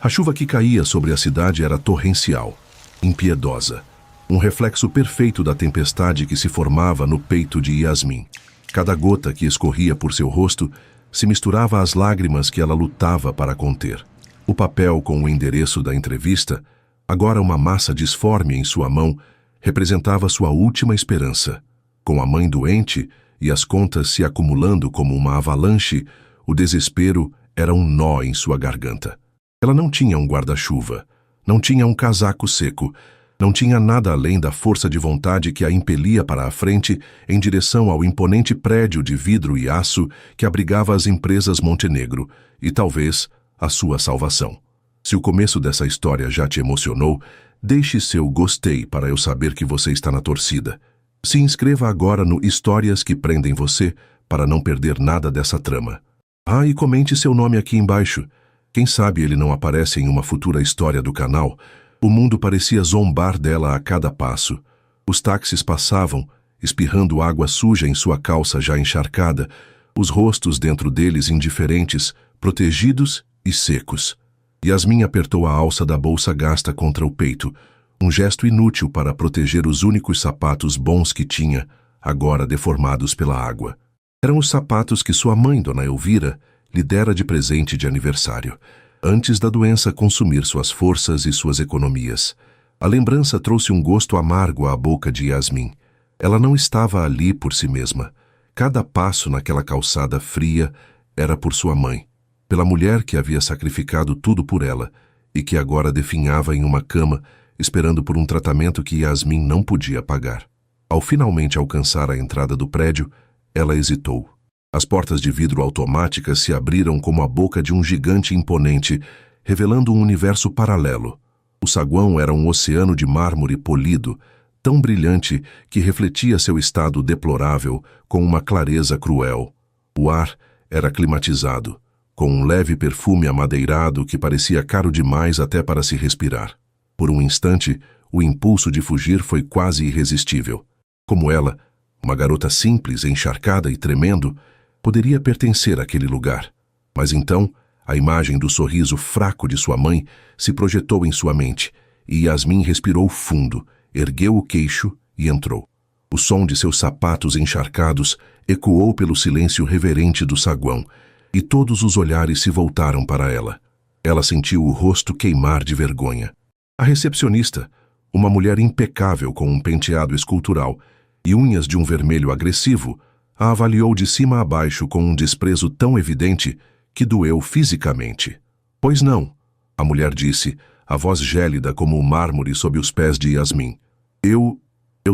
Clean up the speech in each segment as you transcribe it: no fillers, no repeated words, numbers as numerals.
A chuva que caía sobre a cidade era torrencial, impiedosa, um reflexo perfeito da tempestade que se formava no peito de Yasmin. Cada gota que escorria por seu rosto se misturava às lágrimas que ela lutava para conter. O papel com o endereço da entrevista, agora uma massa disforme em sua mão, representava sua última esperança. Com a mãe doente e as contas se acumulando como uma avalanche, o desespero era um nó em sua garganta. Ela não tinha um guarda-chuva, não tinha um casaco seco, não tinha nada além da força de vontade que a impelia para a frente em direção ao imponente prédio de vidro e aço que abrigava as empresas Montenegro e, talvez, a sua salvação. Se o começo dessa história já te emocionou, deixe seu gostei para eu saber que você está na torcida. Se inscreva agora no Histórias que Prendem Você para não perder nada dessa trama. E comente seu nome aqui embaixo. Quem sabe ele não aparece em uma futura história do canal. O mundo parecia zombar dela a cada passo. Os táxis passavam, espirrando água suja em sua calça já encharcada, os rostos dentro deles indiferentes, protegidos e secos. Yasmin apertou a alça da bolsa gasta contra o peito, um gesto inútil para proteger os únicos sapatos bons que tinha, agora deformados pela água. Eram os sapatos que sua mãe, Dona Elvira, lhe dera de presente de aniversário, antes da doença consumir suas forças e suas economias. A lembrança trouxe um gosto amargo à boca de Yasmin. Ela não estava ali por si mesma. Cada passo naquela calçada fria era por sua mãe, pela mulher que havia sacrificado tudo por ela e que agora definhava em uma cama, esperando por um tratamento que Yasmin não podia pagar. Ao finalmente alcançar a entrada do prédio, ela hesitou. As portas de vidro automáticas se abriram como a boca de um gigante imponente, revelando um universo paralelo. O saguão era um oceano de mármore polido, tão brilhante que refletia seu estado deplorável com uma clareza cruel. O ar era climatizado, com um leve perfume amadeirado que parecia caro demais até para se respirar. Por um instante, o impulso de fugir foi quase irresistível. Como ela, uma garota simples, encharcada e tremendo, poderia pertencer àquele lugar. Mas então, a imagem do sorriso fraco de sua mãe se projetou em sua mente, e Yasmin respirou fundo, ergueu o queixo e entrou. O som de seus sapatos encharcados ecoou pelo silêncio reverente do saguão, e todos os olhares se voltaram para ela. Ela sentiu o rosto queimar de vergonha. A recepcionista, uma mulher impecável com um penteado escultural e unhas de um vermelho agressivo, a avaliou de cima a baixo com um desprezo tão evidente que doeu fisicamente. Pois não, a mulher disse, a voz gélida como o mármore sob os pés de Yasmin. Eu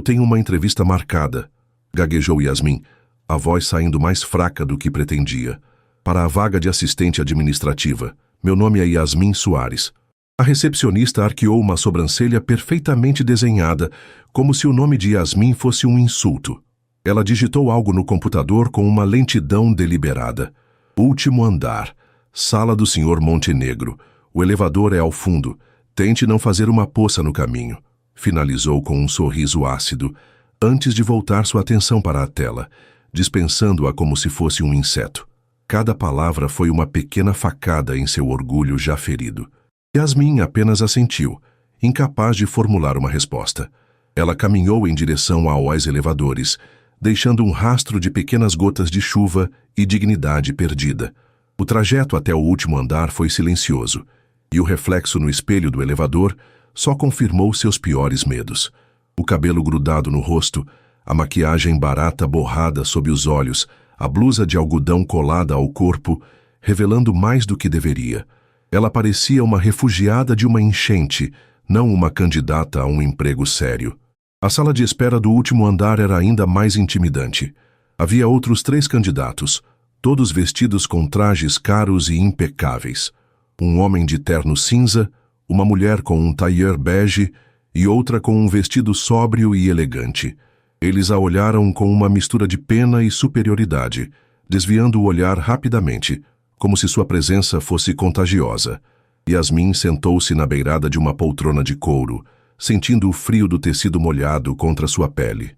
tenho uma entrevista marcada, gaguejou Yasmin, a voz saindo mais fraca do que pretendia. Para a vaga de assistente administrativa. Meu nome é Yasmin Soares. A recepcionista arqueou uma sobrancelha perfeitamente desenhada, como se o nome de Yasmin fosse um insulto. Ela digitou algo no computador com uma lentidão deliberada. Último andar. Sala do Sr. Montenegro. O elevador é ao fundo. Tente não fazer uma poça no caminho. Finalizou com um sorriso ácido, antes de voltar sua atenção para a tela, dispensando-a como se fosse um inseto. Cada palavra foi uma pequena facada em seu orgulho já ferido. Yasmin apenas assentiu, incapaz de formular uma resposta. Ela caminhou em direção aos elevadores, deixando um rastro de pequenas gotas de chuva e dignidade perdida. O trajeto até o último andar foi silencioso, e o reflexo no espelho do elevador só confirmou seus piores medos. O cabelo grudado no rosto, a maquiagem barata borrada sob os olhos, a blusa de algodão colada ao corpo, revelando mais do que deveria. Ela parecia uma refugiada de uma enchente, não uma candidata a um emprego sério. A sala de espera do último andar era ainda mais intimidante. Havia outros 3 candidatos, todos vestidos com trajes caros e impecáveis. Um homem de terno cinza, uma mulher com um tailleur bege e outra com um vestido sóbrio e elegante. Eles a olharam com uma mistura de pena e superioridade, desviando o olhar rapidamente, como se sua presença fosse contagiosa. Yasmin sentou-se na beirada de uma poltrona de couro, sentindo o frio do tecido molhado contra sua pele.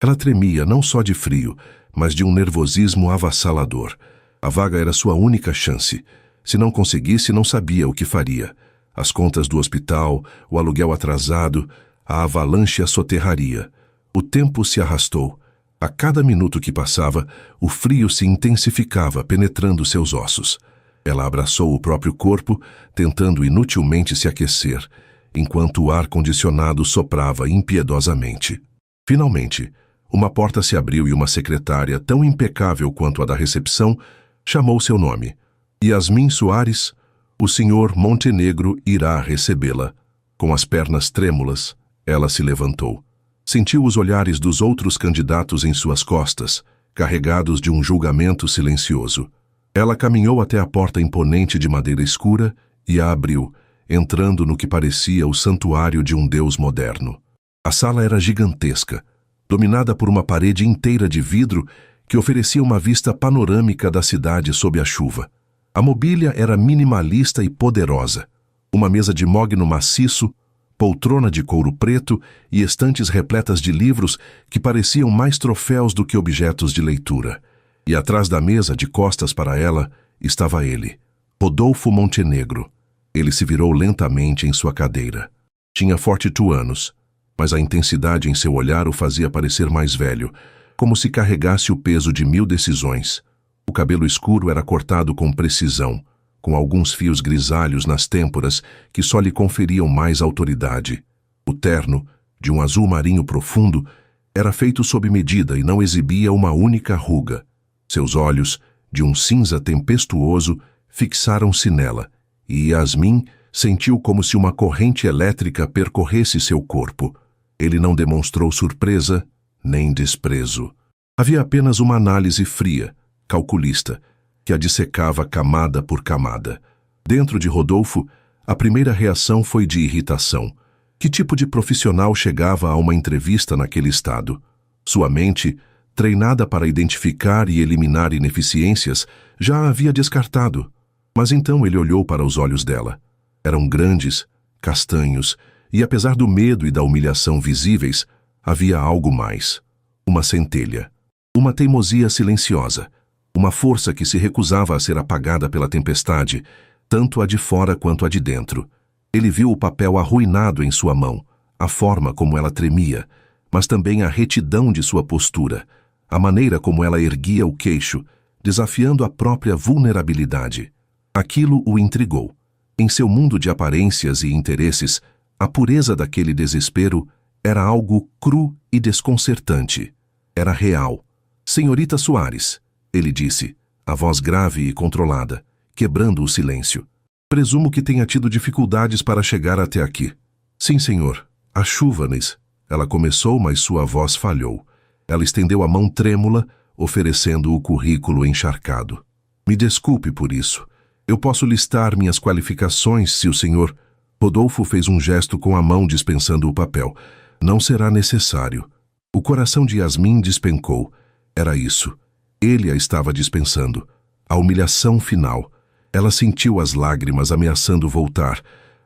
Ela tremia não só de frio, mas de um nervosismo avassalador. A vaga era sua única chance. Se não conseguisse, não sabia o que faria. As contas do hospital, o aluguel atrasado, a avalanche a soterraria. O tempo se arrastou. A cada minuto que passava, o frio se intensificava, penetrando seus ossos. Ela abraçou o próprio corpo, tentando inutilmente se aquecer, enquanto o ar-condicionado soprava impiedosamente. Finalmente, uma porta se abriu e uma secretária, tão impecável quanto a da recepção, chamou seu nome. Yasmin Soares, o Sr. Montenegro irá recebê-la. Com as pernas trêmulas, ela se levantou. Sentiu os olhares dos outros candidatos em suas costas, carregados de um julgamento silencioso. Ela caminhou até a porta imponente de madeira escura e a abriu, entrando no que parecia o santuário de um deus moderno. A sala era gigantesca, dominada por uma parede inteira de vidro que oferecia uma vista panorâmica da cidade sob a chuva. A mobília era minimalista e poderosa. Uma mesa de mogno maciço, poltrona de couro preto e estantes repletas de livros que pareciam mais troféus do que objetos de leitura. E atrás da mesa, de costas para ela, estava ele, Rodolfo Montenegro. Ele se virou lentamente em sua cadeira. Tinha 42 anos, mas a intensidade em seu olhar o fazia parecer mais velho, como se carregasse o peso de 1000 decisões. O cabelo escuro era cortado com precisão, com alguns fios grisalhos nas têmporas que só lhe conferiam mais autoridade. O terno, de um azul marinho profundo, era feito sob medida e não exibia uma única ruga. Seus olhos, de um cinza tempestuoso, fixaram-se nela, e Yasmin sentiu como se uma corrente elétrica percorresse seu corpo. Ele não demonstrou surpresa, nem desprezo. Havia apenas uma análise fria, calculista, que a dissecava camada por camada. Dentro de Rodolfo, a primeira reação foi de irritação. Que tipo de profissional chegava a uma entrevista naquele estado? Sua mente, treinada para identificar e eliminar ineficiências, já a havia descartado. Mas então ele olhou para os olhos dela. Eram grandes, castanhos, e apesar do medo e da humilhação visíveis, havia algo mais. Uma centelha. Uma teimosia silenciosa. Uma força que se recusava a ser apagada pela tempestade, tanto a de fora quanto a de dentro. Ele viu o papel arruinado em sua mão, a forma como ela tremia, mas também a retidão de sua postura, a maneira como ela erguia o queixo, desafiando a própria vulnerabilidade. Aquilo o intrigou. Em seu mundo de aparências e interesses, a pureza daquele desespero era algo cru e desconcertante. Era real. Senhorita Soares, ele disse, a voz grave e controlada, quebrando o silêncio. Presumo que tenha tido dificuldades para chegar até aqui. Sim, senhor. A chuva, Nes. Ela começou, mas sua voz falhou. Ela estendeu a mão trêmula, oferecendo o currículo encharcado. Me desculpe por isso. Eu posso listar minhas qualificações se o senhor... Rodolfo fez um gesto com a mão dispensando o papel. Não será necessário. O coração de Yasmin despencou. Era isso. Ele a estava dispensando. A humilhação final. Ela sentiu as lágrimas ameaçando voltar,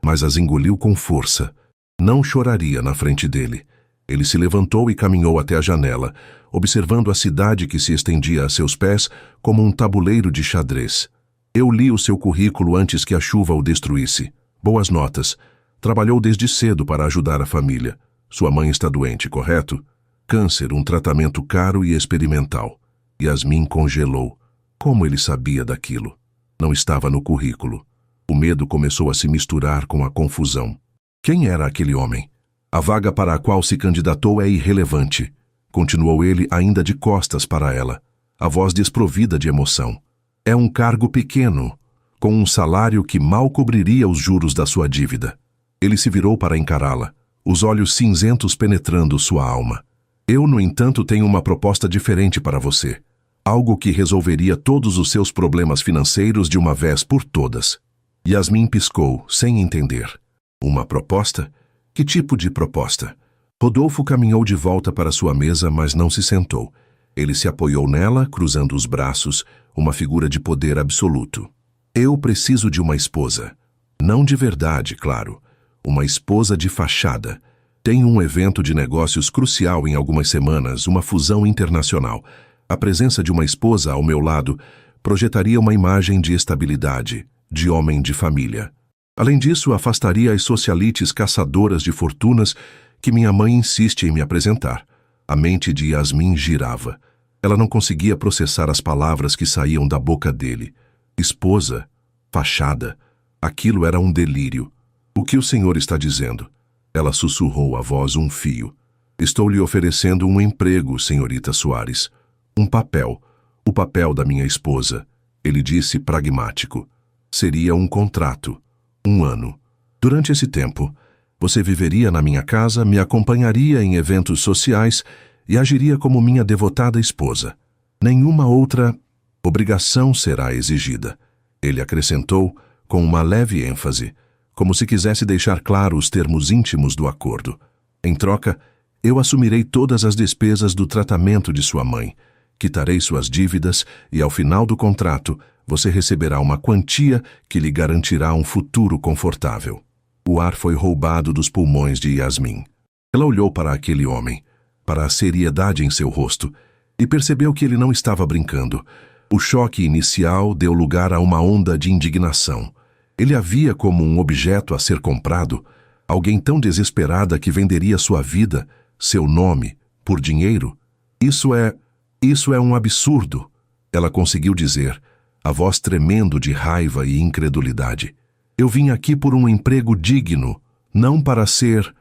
mas as engoliu com força. Não choraria na frente dele. Ele se levantou e caminhou até a janela, observando a cidade que se estendia a seus pés como um tabuleiro de xadrez. Eu li o seu currículo antes que a chuva o destruísse. Boas notas. Trabalhou desde cedo para ajudar a família. Sua mãe está doente, correto? Câncer, um tratamento caro e experimental. Yasmin congelou. Como ele sabia daquilo? Não estava no currículo. O medo começou a se misturar com a confusão. Quem era aquele homem? A vaga para a qual se candidatou é irrelevante. Continuou ele ainda de costas para ela, a voz desprovida de emoção. É um cargo pequeno, com um salário que mal cobriria os juros da sua dívida. Ele se virou para encará-la, os olhos cinzentos penetrando sua alma. Eu, no entanto, tenho uma proposta diferente para você. Algo que resolveria todos os seus problemas financeiros de uma vez por todas. Yasmin piscou, sem entender. Uma proposta? Que tipo de proposta? Rodolfo caminhou de volta para sua mesa, mas não se sentou. Ele se apoiou nela, cruzando os braços, uma figura de poder absoluto. Eu preciso de uma esposa. Não de verdade, claro. Uma esposa de fachada. Tenho um evento de negócios crucial em algumas semanas, uma fusão internacional. A presença de uma esposa ao meu lado projetaria uma imagem de estabilidade, de homem de família. Além disso, afastaria as socialites caçadoras de fortunas que minha mãe insiste em me apresentar. A mente de Yasmin girava. Ela não conseguia processar as palavras que saíam da boca dele. Esposa, fachada, aquilo era um delírio. O que o senhor está dizendo? Ela sussurrou a voz um fio. Estou lhe oferecendo um emprego, senhorita Soares. Um papel. O papel da minha esposa. Ele disse pragmático. Seria um contrato. 1 ano. Durante esse tempo, você viveria na minha casa, me acompanharia em eventos sociais e agiria como minha devotada esposa. Nenhuma outra obrigação será exigida. Ele acrescentou com uma leve ênfase, como se quisesse deixar claro os termos íntimos do acordo. Em troca, eu assumirei todas as despesas do tratamento de sua mãe, quitarei suas dívidas e, ao final do contrato, você receberá uma quantia que lhe garantirá um futuro confortável. O ar foi roubado dos pulmões de Yasmin. Ela olhou para aquele homem, para a seriedade em seu rosto, e percebeu que ele não estava brincando. O choque inicial deu lugar a uma onda de indignação. Ele a via como um objeto a ser comprado, alguém tão desesperada que venderia sua vida, seu nome, por dinheiro. Isso é um absurdo, ela conseguiu dizer, a voz tremendo de raiva e incredulidade. Eu vim aqui por um emprego digno, não para ser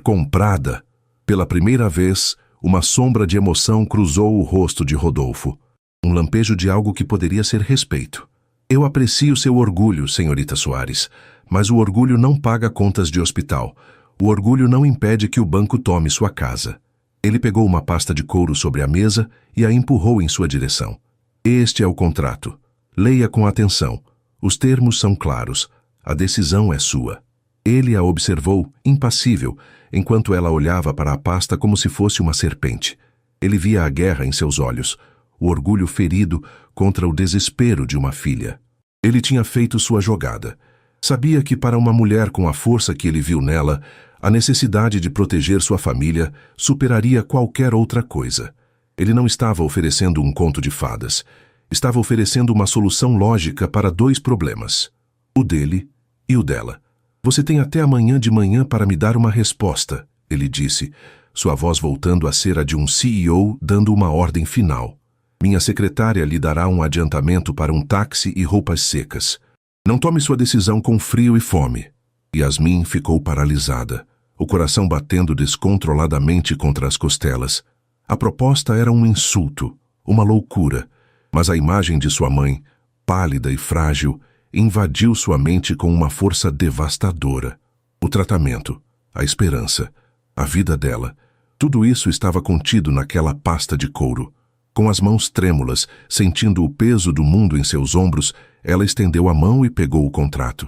comprada. Pela primeira vez, uma sombra de emoção cruzou o rosto de Rodolfo. Um lampejo de algo que poderia ser respeito. Eu aprecio seu orgulho, senhorita Soares, mas o orgulho não paga contas de hospital. O orgulho não impede que o banco tome sua casa. Ele pegou uma pasta de couro sobre a mesa e a empurrou em sua direção. Este é o contrato. Leia com atenção. Os termos são claros. A decisão é sua. Ele a observou, impassível, enquanto ela olhava para a pasta como se fosse uma serpente. Ele via a guerra em seus olhos, o orgulho ferido contra o desespero de uma filha. Ele tinha feito sua jogada. Sabia que para uma mulher com a força que ele viu nela, a necessidade de proteger sua família superaria qualquer outra coisa. Ele não estava oferecendo um conto de fadas. Estava oferecendo uma solução lógica para 2 problemas. O dele e o dela. Você tem até amanhã de manhã para me dar uma resposta, ele disse, sua voz voltando a ser a de um CEO dando uma ordem final. Minha secretária lhe dará um adiantamento para um táxi e roupas secas. Não tome sua decisão com frio e fome. Yasmin ficou paralisada, o coração batendo descontroladamente contra as costelas. A proposta era um insulto, uma loucura, mas a imagem de sua mãe, pálida e frágil, invadiu sua mente com uma força devastadora. O tratamento, a esperança, a vida dela, tudo isso estava contido naquela pasta de couro. Com as mãos trêmulas, sentindo o peso do mundo em seus ombros, ela estendeu a mão e pegou o contrato.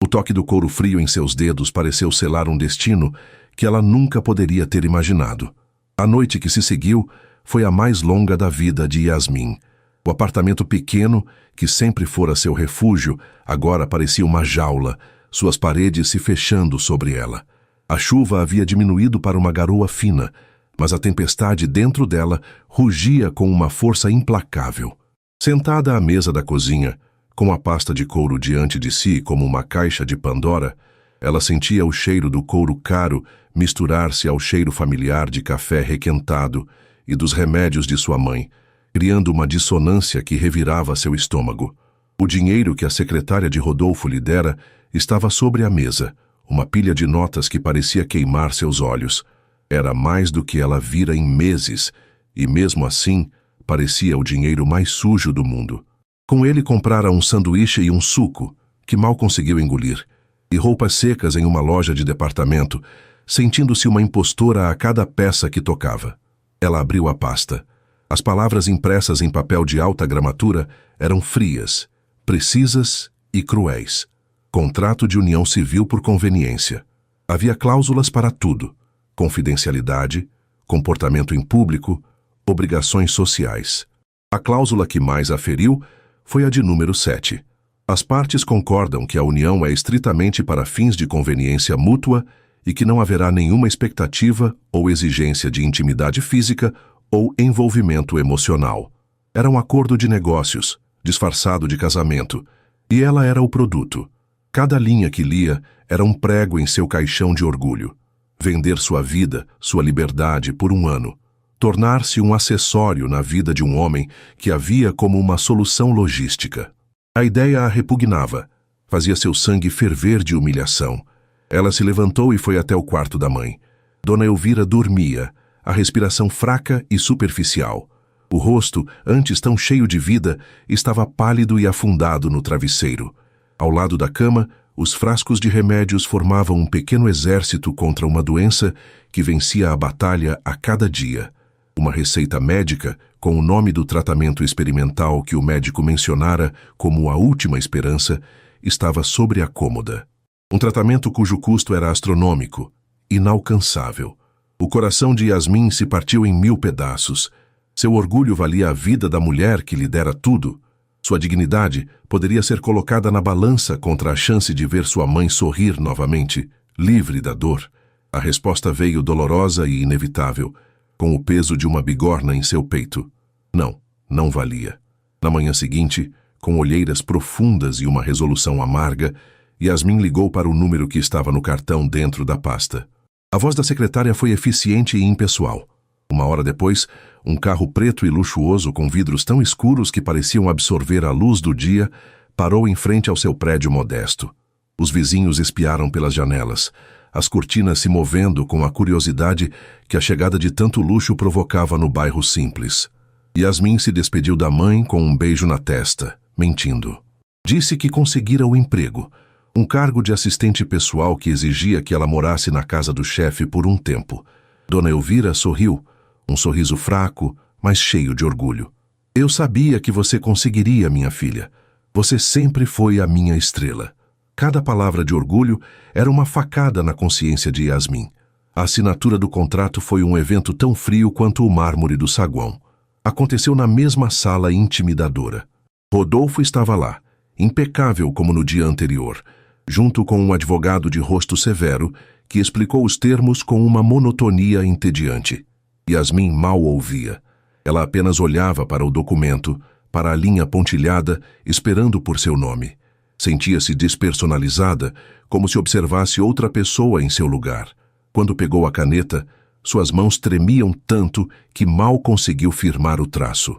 O toque do couro frio em seus dedos pareceu selar um destino que ela nunca poderia ter imaginado. A noite que se seguiu foi a mais longa da vida de Yasmin. O apartamento pequeno, que sempre fora seu refúgio, agora parecia uma jaula, suas paredes se fechando sobre ela. A chuva havia diminuído para uma garoa fina, mas a tempestade dentro dela rugia com uma força implacável. Sentada à mesa da cozinha, com a pasta de couro diante de si como uma caixa de Pandora, ela sentia o cheiro do couro caro misturar-se ao cheiro familiar de café requentado e dos remédios de sua mãe, criando uma dissonância que revirava seu estômago. O dinheiro que a secretária de Rodolfo lhe dera estava sobre a mesa, uma pilha de notas que parecia queimar seus olhos. Era mais do que ela vira em meses, e mesmo assim, parecia o dinheiro mais sujo do mundo. Com ele comprara um sanduíche e um suco, que mal conseguiu engolir, e roupas secas em uma loja de departamento, sentindo-se uma impostora a cada peça que tocava. Ela abriu a pasta. As palavras impressas em papel de alta gramatura eram frias, precisas e cruéis. Contrato de união civil por conveniência. Havia cláusulas para tudo. Confidencialidade, comportamento em público, obrigações sociais. A cláusula que mais aferiu foi a de número 7. As partes concordam que a união é estritamente para fins de conveniência mútua e que não haverá nenhuma expectativa ou exigência de intimidade física ou envolvimento emocional. Era um acordo de negócios, disfarçado de casamento, e ela era o produto. Cada linha que lia era um prego em seu caixão de orgulho. Vender sua vida, sua liberdade por um ano. Tornar-se um acessório na vida de um homem que a via como uma solução logística. A ideia a repugnava. Fazia seu sangue ferver de humilhação. Ela se levantou e foi até o quarto da mãe. Dona Elvira dormia, a respiração fraca e superficial. O rosto, antes tão cheio de vida, estava pálido e afundado no travesseiro. Ao lado da cama, os frascos de remédios formavam um pequeno exército contra uma doença que vencia a batalha a cada dia. Uma receita médica, com o nome do tratamento experimental que o médico mencionara como a última esperança, estava sobre a cômoda. Um tratamento cujo custo era astronômico, inalcançável. O coração de Yasmin se partiu em 1000 pedaços. Seu orgulho valia a vida da mulher que lhe dera tudo. Sua dignidade poderia ser colocada na balança contra a chance de ver sua mãe sorrir novamente, livre da dor. A resposta veio dolorosa e inevitável, com o peso de uma bigorna em seu peito. Não, não valia. Na manhã seguinte, com olheiras profundas e uma resolução amarga, Yasmin ligou para o número que estava no cartão dentro da pasta. A voz da secretária foi eficiente e impessoal. Uma hora depois, um carro preto e luxuoso com vidros tão escuros que pareciam absorver a luz do dia parou em frente ao seu prédio modesto. Os vizinhos espiaram pelas janelas, as cortinas se movendo com a curiosidade que a chegada de tanto luxo provocava no bairro simples. Yasmin se despediu da mãe com um beijo na testa, mentindo. Disse que conseguira o emprego, um cargo de assistente pessoal que exigia que ela morasse na casa do chefe por um tempo. Dona Elvira sorriu, um sorriso fraco, mas cheio de orgulho. Eu sabia que você conseguiria, minha filha. Você sempre foi a minha estrela. Cada palavra de orgulho era uma facada na consciência de Yasmin. A assinatura do contrato foi um evento tão frio quanto o mármore do saguão. Aconteceu na mesma sala intimidadora. Rodolfo estava lá, impecável como no dia anterior, junto com um advogado de rosto severo que explicou os termos com uma monotonia entediante. Yasmin mal ouvia. Ela apenas olhava para o documento, para a linha pontilhada, esperando por seu nome. Sentia-se despersonalizada, como se observasse outra pessoa em seu lugar. Quando pegou a caneta, suas mãos tremiam tanto que mal conseguiu firmar o traço.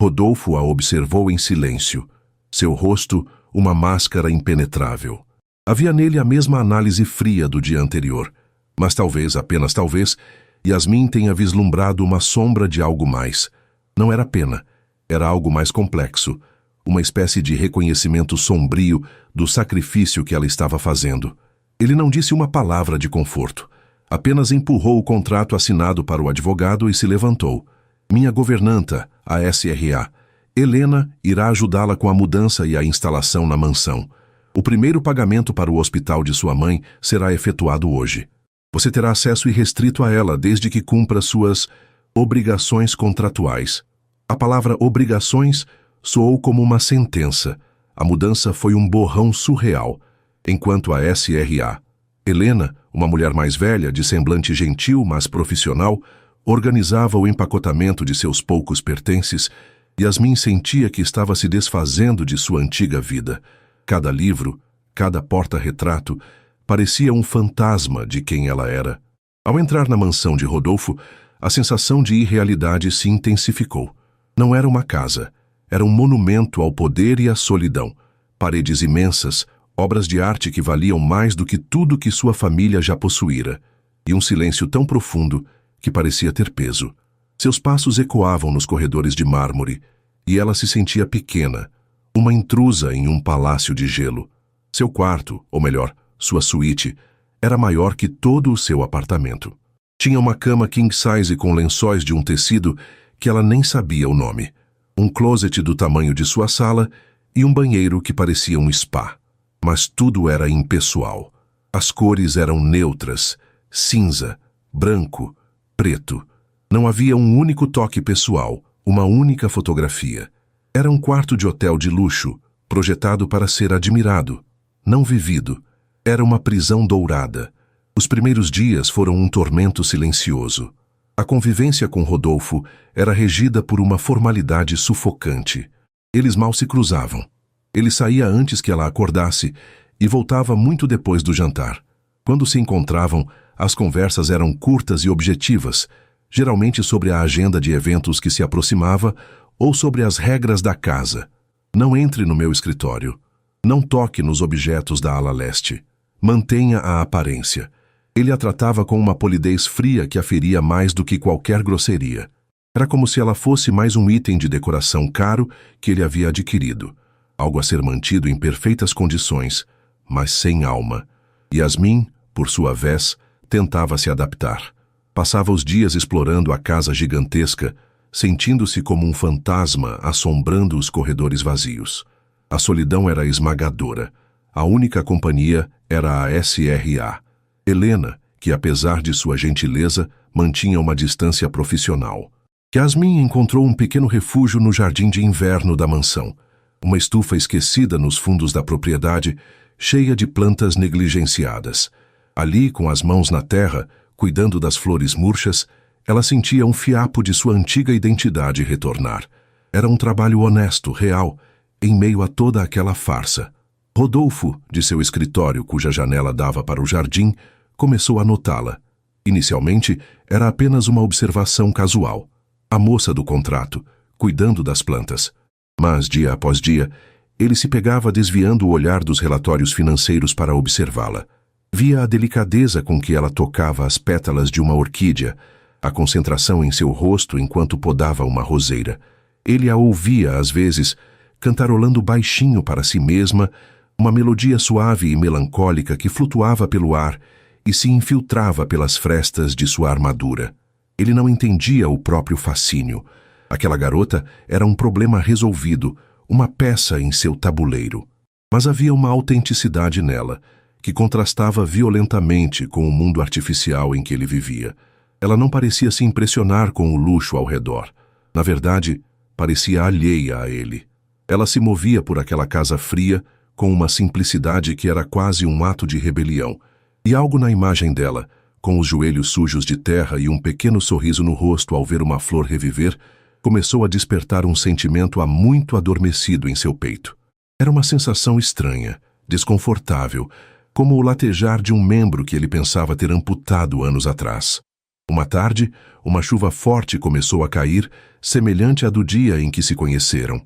Rodolfo a observou em silêncio. Seu rosto, uma máscara impenetrável. Havia nele a mesma análise fria do dia anterior. Mas talvez, apenas talvez, Yasmin tenha vislumbrado uma sombra de algo mais. Não era pena, era algo mais complexo. Uma espécie de reconhecimento sombrio do sacrifício que ela estava fazendo. Ele não disse uma palavra de conforto. Apenas empurrou o contrato assinado para o advogado e se levantou. Minha governanta, a SRA, Helena, irá ajudá-la com a mudança e a instalação na mansão. O primeiro pagamento para o hospital de sua mãe será efetuado hoje. Você terá acesso irrestrito a ela desde que cumpra suas obrigações contratuais. A palavra obrigações soou como uma sentença. A mudança foi um borrão surreal. Enquanto a SRA, Helena, uma mulher mais velha, de semblante gentil, mas profissional, organizava o empacotamento de seus poucos pertences, Yasmin sentia que estava se desfazendo de sua antiga vida. Cada livro, cada porta-retrato, parecia um fantasma de quem ela era. Ao entrar na mansão de Rodolfo, a sensação de irrealidade se intensificou. Não era uma casa, era um monumento ao poder e à solidão. Paredes imensas, obras de arte que valiam mais do que tudo que sua família já possuíra, e um silêncio tão profundo que parecia ter peso. Seus passos ecoavam nos corredores de mármore, e ela se sentia pequena, uma intrusa em um palácio de gelo. Seu quarto, ou melhor, sua suíte, era maior que todo o seu apartamento. Tinha uma cama king size com lençóis de um tecido que ela nem sabia o nome, um closet do tamanho de sua sala e um banheiro que parecia um spa. Mas tudo era impessoal. As cores eram neutras, cinza, branco, preto. Não havia um único toque pessoal, uma única fotografia. Era um quarto de hotel de luxo, projetado para ser admirado, não vivido. Era uma prisão dourada. Os primeiros dias foram um tormento silencioso. A convivência com Rodolfo era regida por uma formalidade sufocante. Eles mal se cruzavam. Ele saía antes que ela acordasse e voltava muito depois do jantar. Quando se encontravam, as conversas eram curtas e objetivas, geralmente sobre a agenda de eventos que se aproximava ou sobre as regras da casa. Não entre no meu escritório. Não toque nos objetos da ala leste. Mantenha a aparência. Ele a tratava com uma polidez fria que a feria mais do que qualquer grosseria. Era como se ela fosse mais um item de decoração caro que ele havia adquirido. Algo a ser mantido em perfeitas condições, mas sem alma. Yasmin, por sua vez, tentava se adaptar. Passava os dias explorando a casa gigantesca, sentindo-se como um fantasma assombrando os corredores vazios. A solidão era esmagadora. A única companhia era a SRA. Helena, que apesar de sua gentileza, mantinha uma distância profissional. Yasmin encontrou um pequeno refúgio no jardim de inverno da mansão. Uma estufa esquecida nos fundos da propriedade, cheia de plantas negligenciadas. Ali, com as mãos na terra, cuidando das flores murchas, ela sentia um fiapo de sua antiga identidade retornar. Era um trabalho honesto, real, em meio a toda aquela farsa. Rodolfo, de seu escritório, cuja janela dava para o jardim, começou a notá-la. Inicialmente, era apenas uma observação casual. A moça do contrato, cuidando das plantas. Mas, dia após dia, ele se pegava desviando o olhar dos relatórios financeiros para observá-la. Via a delicadeza com que ela tocava as pétalas de uma orquídea, a concentração em seu rosto enquanto podava uma roseira. Ele a ouvia, às vezes, cantarolando baixinho para si mesma, uma melodia suave e melancólica que flutuava pelo ar e se infiltrava pelas frestas de sua armadura. Ele não entendia o próprio fascínio. Aquela garota era um problema resolvido, uma peça em seu tabuleiro. Mas havia uma autenticidade nela, que contrastava violentamente com o mundo artificial em que ele vivia. Ela não parecia se impressionar com o luxo ao redor. Na verdade, parecia alheia a ele. Ela se movia por aquela casa fria com uma simplicidade que era quase um ato de rebelião. E algo na imagem dela, com os joelhos sujos de terra e um pequeno sorriso no rosto ao ver uma flor reviver, começou a despertar um sentimento há muito adormecido em seu peito. Era uma sensação estranha, desconfortável, como o latejar de um membro que ele pensava ter amputado anos atrás. Uma tarde, uma chuva forte começou a cair, semelhante à do dia em que se conheceram.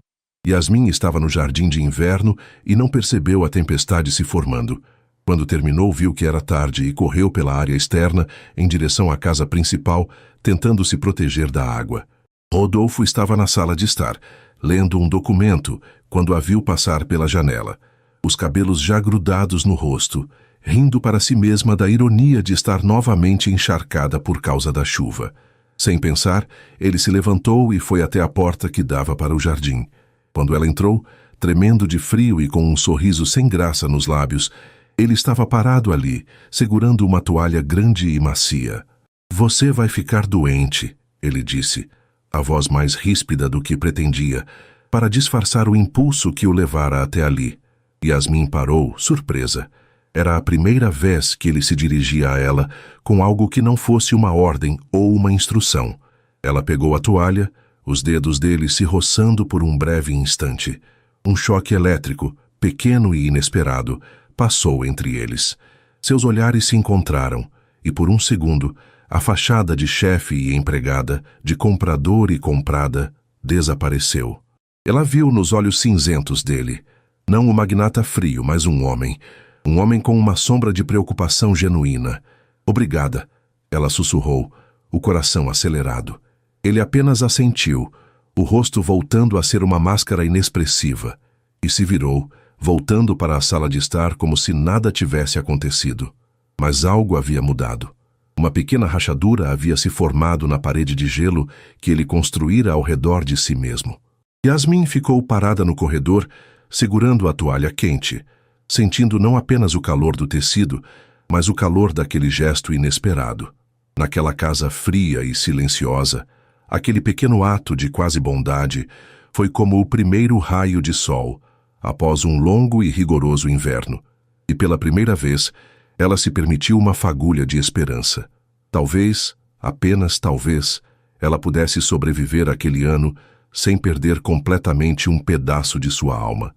Yasmin estava no jardim de inverno e não percebeu a tempestade se formando. Quando terminou, viu que era tarde e correu pela área externa em direção à casa principal, tentando se proteger da água. Rodolfo estava na sala de estar, lendo um documento, quando a viu passar pela janela. Os cabelos já grudados no rosto, rindo para si mesma da ironia de estar novamente encharcada por causa da chuva. Sem pensar, ele se levantou e foi até a porta que dava para o jardim. Quando ela entrou, tremendo de frio e com um sorriso sem graça nos lábios, ele estava parado ali, segurando uma toalha grande e macia. "Você vai ficar doente", ele disse, a voz mais ríspida do que pretendia, para disfarçar o impulso que o levara até ali. Yasmin parou, surpresa. Era a primeira vez que ele se dirigia a ela com algo que não fosse uma ordem ou uma instrução. Ela pegou a toalha, os dedos dele se roçando por um breve instante. Um choque elétrico, pequeno e inesperado, passou entre eles. Seus olhares se encontraram, e por um segundo, a fachada de chefe e empregada, de comprador e comprada, desapareceu. Ela viu nos olhos cinzentos dele, não o magnata frio, mas um homem com uma sombra de preocupação genuína. "Obrigada", ela sussurrou, o coração acelerado. Ele apenas assentiu, o rosto voltando a ser uma máscara inexpressiva, e se virou, voltando para a sala de estar como se nada tivesse acontecido. Mas algo havia mudado. Uma pequena rachadura havia se formado na parede de gelo que ele construíra ao redor de si mesmo. Yasmin ficou parada no corredor, segurando a toalha quente, sentindo não apenas o calor do tecido, mas o calor daquele gesto inesperado. Naquela casa fria e silenciosa, aquele pequeno ato de quase bondade foi como o primeiro raio de sol, após um longo e rigoroso inverno. E pela primeira vez, ela se permitiu uma fagulha de esperança. Talvez, apenas talvez, ela pudesse sobreviver àquele ano sem perder completamente um pedaço de sua alma.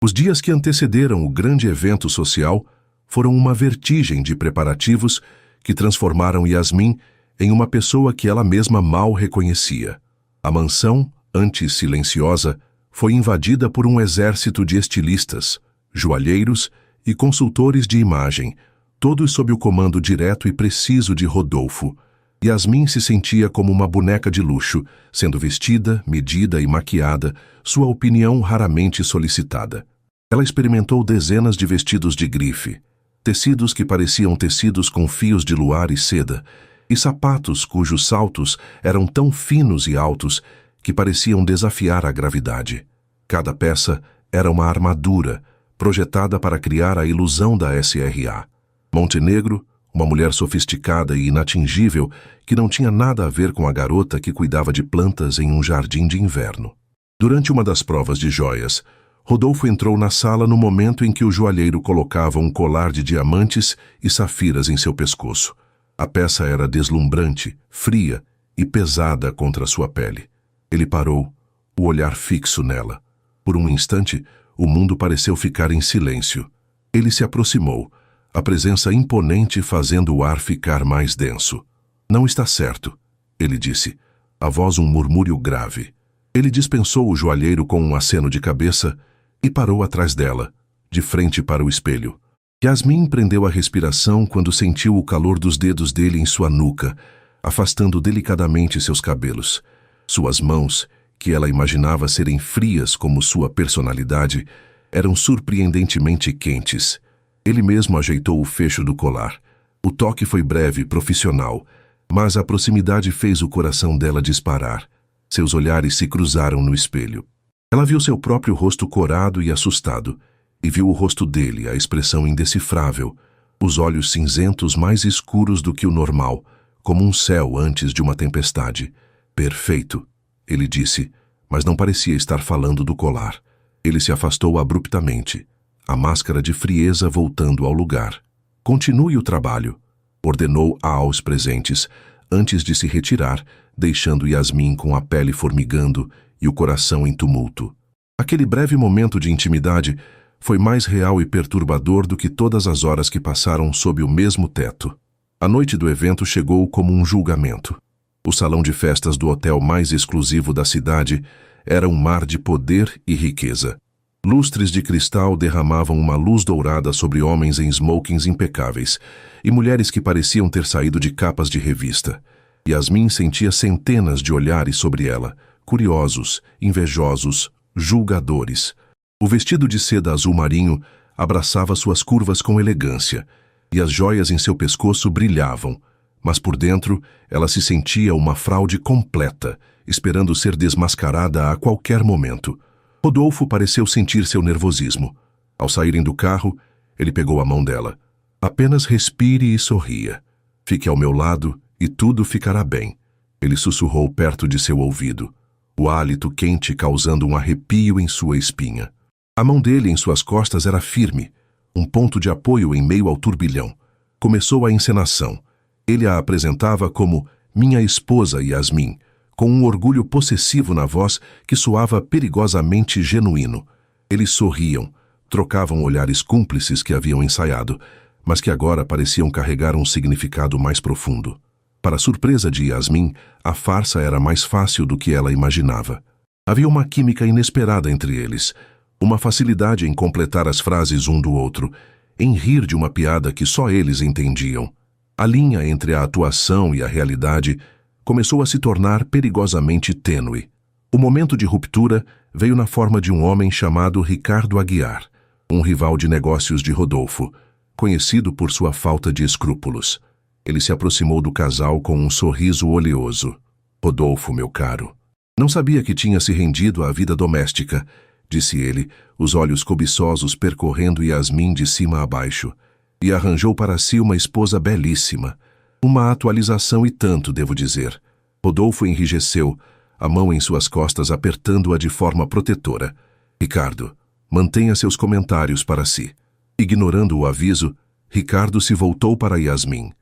Os dias que antecederam o grande evento social foram uma vertigem de preparativos que transformaram Yasmin em uma pessoa que ela mesma mal reconhecia. A mansão, antes silenciosa, foi invadida por um exército de estilistas, joalheiros e consultores de imagem, todos sob o comando direto e preciso de Rodolfo. Yasmin se sentia como uma boneca de luxo, sendo vestida, medida e maquiada, sua opinião raramente solicitada. Ela experimentou dezenas de vestidos de grife, tecidos que pareciam tecidos com fios de luar e seda, e sapatos cujos saltos eram tão finos e altos que pareciam desafiar a gravidade. Cada peça era uma armadura, projetada para criar a ilusão da SRA. Montenegro, uma mulher sofisticada e inatingível que não tinha nada a ver com a garota que cuidava de plantas em um jardim de inverno. Durante uma das provas de joias, Rodolfo entrou na sala no momento em que o joalheiro colocava um colar de diamantes e safiras em seu pescoço. A peça era deslumbrante, fria e pesada contra sua pele. Ele parou, o olhar fixo nela. Por um instante, o mundo pareceu ficar em silêncio. Ele se aproximou, a presença imponente fazendo o ar ficar mais denso. "Não está certo", ele disse, a voz um murmúrio grave. Ele dispensou o joalheiro com um aceno de cabeça e parou atrás dela, de frente para o espelho. Yasmin prendeu a respiração quando sentiu o calor dos dedos dele em sua nuca, afastando delicadamente seus cabelos. Suas mãos, que ela imaginava serem frias como sua personalidade, eram surpreendentemente quentes. Ele mesmo ajeitou o fecho do colar. O toque foi breve e profissional, mas a proximidade fez o coração dela disparar. Seus olhares se cruzaram no espelho. Ela viu seu próprio rosto corado e assustado, e viu o rosto dele, a expressão indecifrável, os olhos cinzentos mais escuros do que o normal, como um céu antes de uma tempestade. "Perfeito", ele disse, mas não parecia estar falando do colar. Ele se afastou abruptamente, a máscara de frieza voltando ao lugar. "Continue o trabalho", ordenou aos presentes, antes de se retirar, deixando Yasmin com a pele formigando e o coração em tumulto. Aquele breve momento de intimidade foi mais real e perturbador do que todas as horas que passaram sob o mesmo teto. A noite do evento chegou como um julgamento. O salão de festas do hotel mais exclusivo da cidade era um mar de poder e riqueza. Lustres de cristal derramavam uma luz dourada sobre homens em smokings impecáveis e mulheres que pareciam ter saído de capas de revista. Yasmin sentia centenas de olhares sobre ela, curiosos, invejosos, julgadores. O vestido de seda azul marinho abraçava suas curvas com elegância, e as joias em seu pescoço brilhavam, mas por dentro ela se sentia uma fraude completa, esperando ser desmascarada a qualquer momento. Rodolfo pareceu sentir seu nervosismo. Ao saírem do carro, ele pegou a mão dela. "Apenas respire e sorria. Fique ao meu lado e tudo ficará bem", ele sussurrou perto de seu ouvido, o hálito quente causando um arrepio em sua espinha. A mão dele em suas costas era firme, um ponto de apoio em meio ao turbilhão. Começou a encenação. Ele a apresentava como "minha esposa Yasmin", com um orgulho possessivo na voz que soava perigosamente genuíno. Eles sorriam, trocavam olhares cúmplices que haviam ensaiado, mas que agora pareciam carregar um significado mais profundo. Para surpresa de Yasmin, a farsa era mais fácil do que ela imaginava. Havia uma química inesperada entre eles, uma facilidade em completar as frases um do outro, em rir de uma piada que só eles entendiam. A linha entre a atuação e a realidade começou a se tornar perigosamente tênue. O momento de ruptura veio na forma de um homem chamado Ricardo Aguiar, um rival de negócios de Rodolfo, conhecido por sua falta de escrúpulos. Ele se aproximou do casal com um sorriso oleoso. "Rodolfo, meu caro, não sabia que tinha se rendido à vida doméstica", disse ele, os olhos cobiçosos percorrendo Yasmin de cima a baixo, e arranjou para si uma esposa belíssima. Uma atualização e tanto, devo dizer. Rodolfo enrijeceu, a mão em suas costas apertando-a de forma protetora. "Ricardo, mantenha seus comentários para si." Ignorando o aviso, Ricardo se voltou para Yasmin.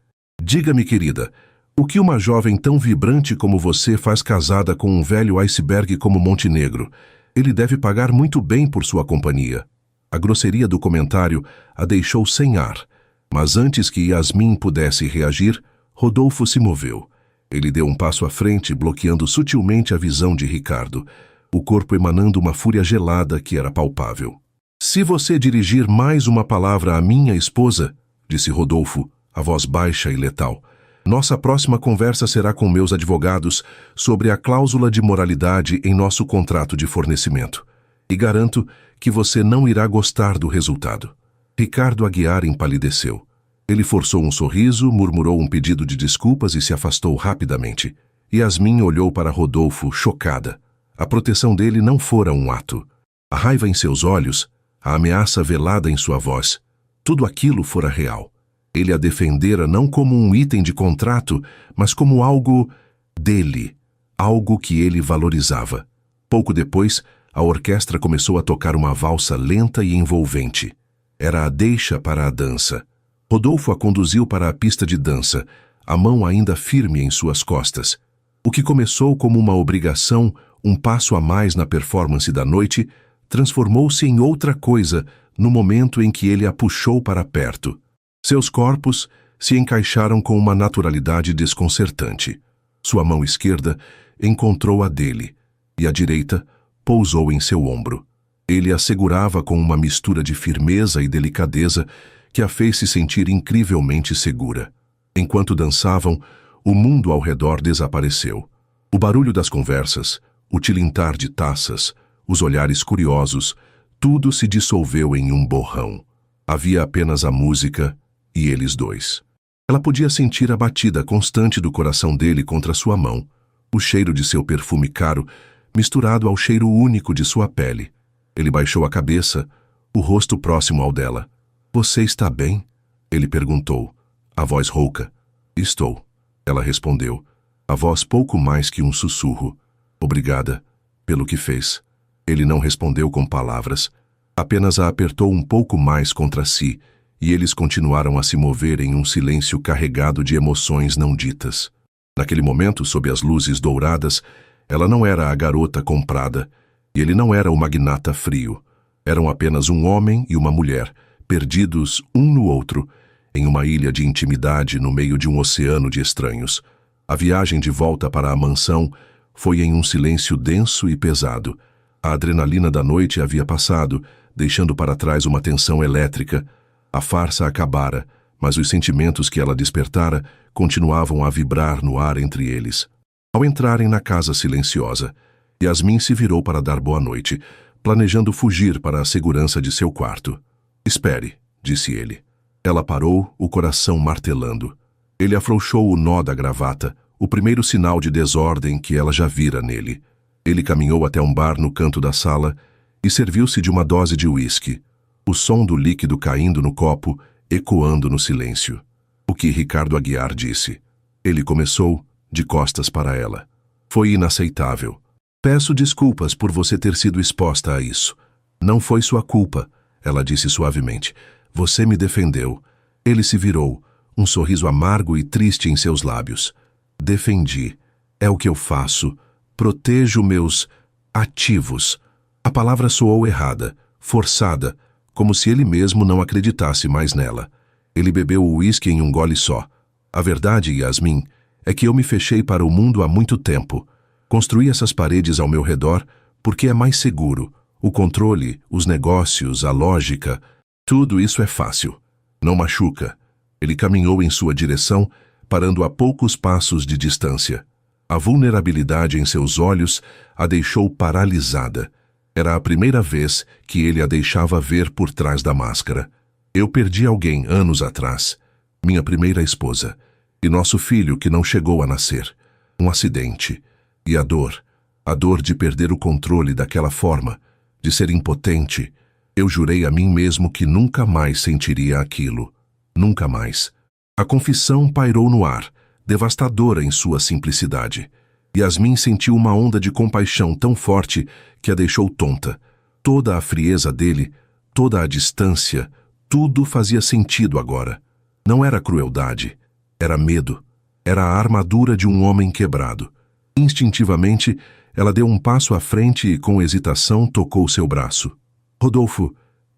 "Diga-me, querida, o que uma jovem tão vibrante como você faz casada com um velho iceberg como Montenegro? Ele deve pagar muito bem por sua companhia." A grosseria do comentário a deixou sem ar, mas antes que Yasmin pudesse reagir, Rodolfo se moveu. Ele deu um passo à frente, bloqueando sutilmente a visão de Ricardo, o corpo emanando uma fúria gelada que era palpável. "Se você dirigir mais uma palavra à minha esposa", disse Rodolfo, a voz baixa e letal, "nossa próxima conversa será com meus advogados sobre a cláusula de moralidade em nosso contrato de fornecimento. E garanto que você não irá gostar do resultado." Ricardo Aguiar empalideceu. Ele forçou um sorriso, murmurou um pedido de desculpas e se afastou rapidamente. Yasmin olhou para Rodolfo, chocada. A proteção dele não fora um ato. A raiva em seus olhos, a ameaça velada em sua voz, tudo aquilo fora real. Ele a defendera não como um item de contrato, mas como algo dele, algo que ele valorizava. Pouco depois, a orquestra começou a tocar uma valsa lenta e envolvente. Era a deixa para a dança. Rodolfo a conduziu para a pista de dança, a mão ainda firme em suas costas. O que começou como uma obrigação, um passo a mais na performance da noite, transformou-se em outra coisa no momento em que ele a puxou para perto. Seus corpos se encaixaram com uma naturalidade desconcertante. Sua mão esquerda encontrou a dele, e a direita pousou em seu ombro. Ele a segurava com uma mistura de firmeza e delicadeza que a fez se sentir incrivelmente segura. Enquanto dançavam, o mundo ao redor desapareceu. O barulho das conversas, o tilintar de taças, os olhares curiosos, tudo se dissolveu em um borrão. Havia apenas a música e eles dois. Ela podia sentir a batida constante do coração dele contra sua mão, o cheiro de seu perfume caro misturado ao cheiro único de sua pele. Ele baixou a cabeça, o rosto próximo ao dela. "Você está bem?" ele perguntou, a voz rouca. "Estou", ela respondeu, a voz pouco mais que um sussurro. "Obrigada pelo que fez." Ele não respondeu com palavras, apenas a apertou um pouco mais contra si, e eles continuaram a se mover em um silêncio carregado de emoções não ditas. Naquele momento, sob as luzes douradas, ela não era a garota comprada, e ele não era o magnata frio. Eram apenas um homem e uma mulher, perdidos um no outro, em uma ilha de intimidade no meio de um oceano de estranhos. A viagem de volta para a mansão foi em um silêncio denso e pesado. A adrenalina da noite havia passado, deixando para trás uma tensão elétrica. A farsa acabara, mas os sentimentos que ela despertara continuavam a vibrar no ar entre eles. Ao entrarem na casa silenciosa, Yasmin se virou para dar boa noite, planejando fugir para a segurança de seu quarto. "Espere", disse ele. Ela parou, o coração martelando. Ele afrouxou o nó da gravata, o primeiro sinal de desordem que ela já vira nele. Ele caminhou até um bar no canto da sala e serviu-se de uma dose de uísque, o som do líquido caindo no copo, ecoando no silêncio. O que Ricardo Aguiar disse. Ele começou, de costas para ela. "Foi inaceitável. Peço desculpas por você ter sido exposta a isso. Não foi sua culpa", ela disse suavemente. "Você me defendeu." Ele se virou, um sorriso amargo e triste em seus lábios. "Defendi. É o que eu faço. Protejo meus ativos." A palavra soou errada, forçada, como se ele mesmo não acreditasse mais nela. Ele bebeu o uísque em um gole só. "A verdade, Yasmin, é que eu me fechei para o mundo há muito tempo. Construí essas paredes ao meu redor porque é mais seguro. O controle, os negócios, a lógica, tudo isso é fácil. Não machuca." Ele caminhou em sua direção, parando a poucos passos de distância. A vulnerabilidade em seus olhos a deixou paralisada. Era a primeira vez que ele a deixava ver por trás da máscara. "Eu perdi alguém anos atrás. Minha primeira esposa. E nosso filho que não chegou a nascer. Um acidente. E a dor de perder o controle daquela forma, de ser impotente. Eu jurei a mim mesmo que nunca mais sentiria aquilo. Nunca mais." A confissão pairou no ar, devastadora em sua simplicidade. Yasmin sentiu uma onda de compaixão tão forte que a deixou tonta. Toda a frieza dele, toda a distância, tudo fazia sentido agora. Não era crueldade, era medo. Era a armadura de um homem quebrado. Instintivamente, ela deu um passo à frente e com hesitação tocou seu braço. "Rodolfo,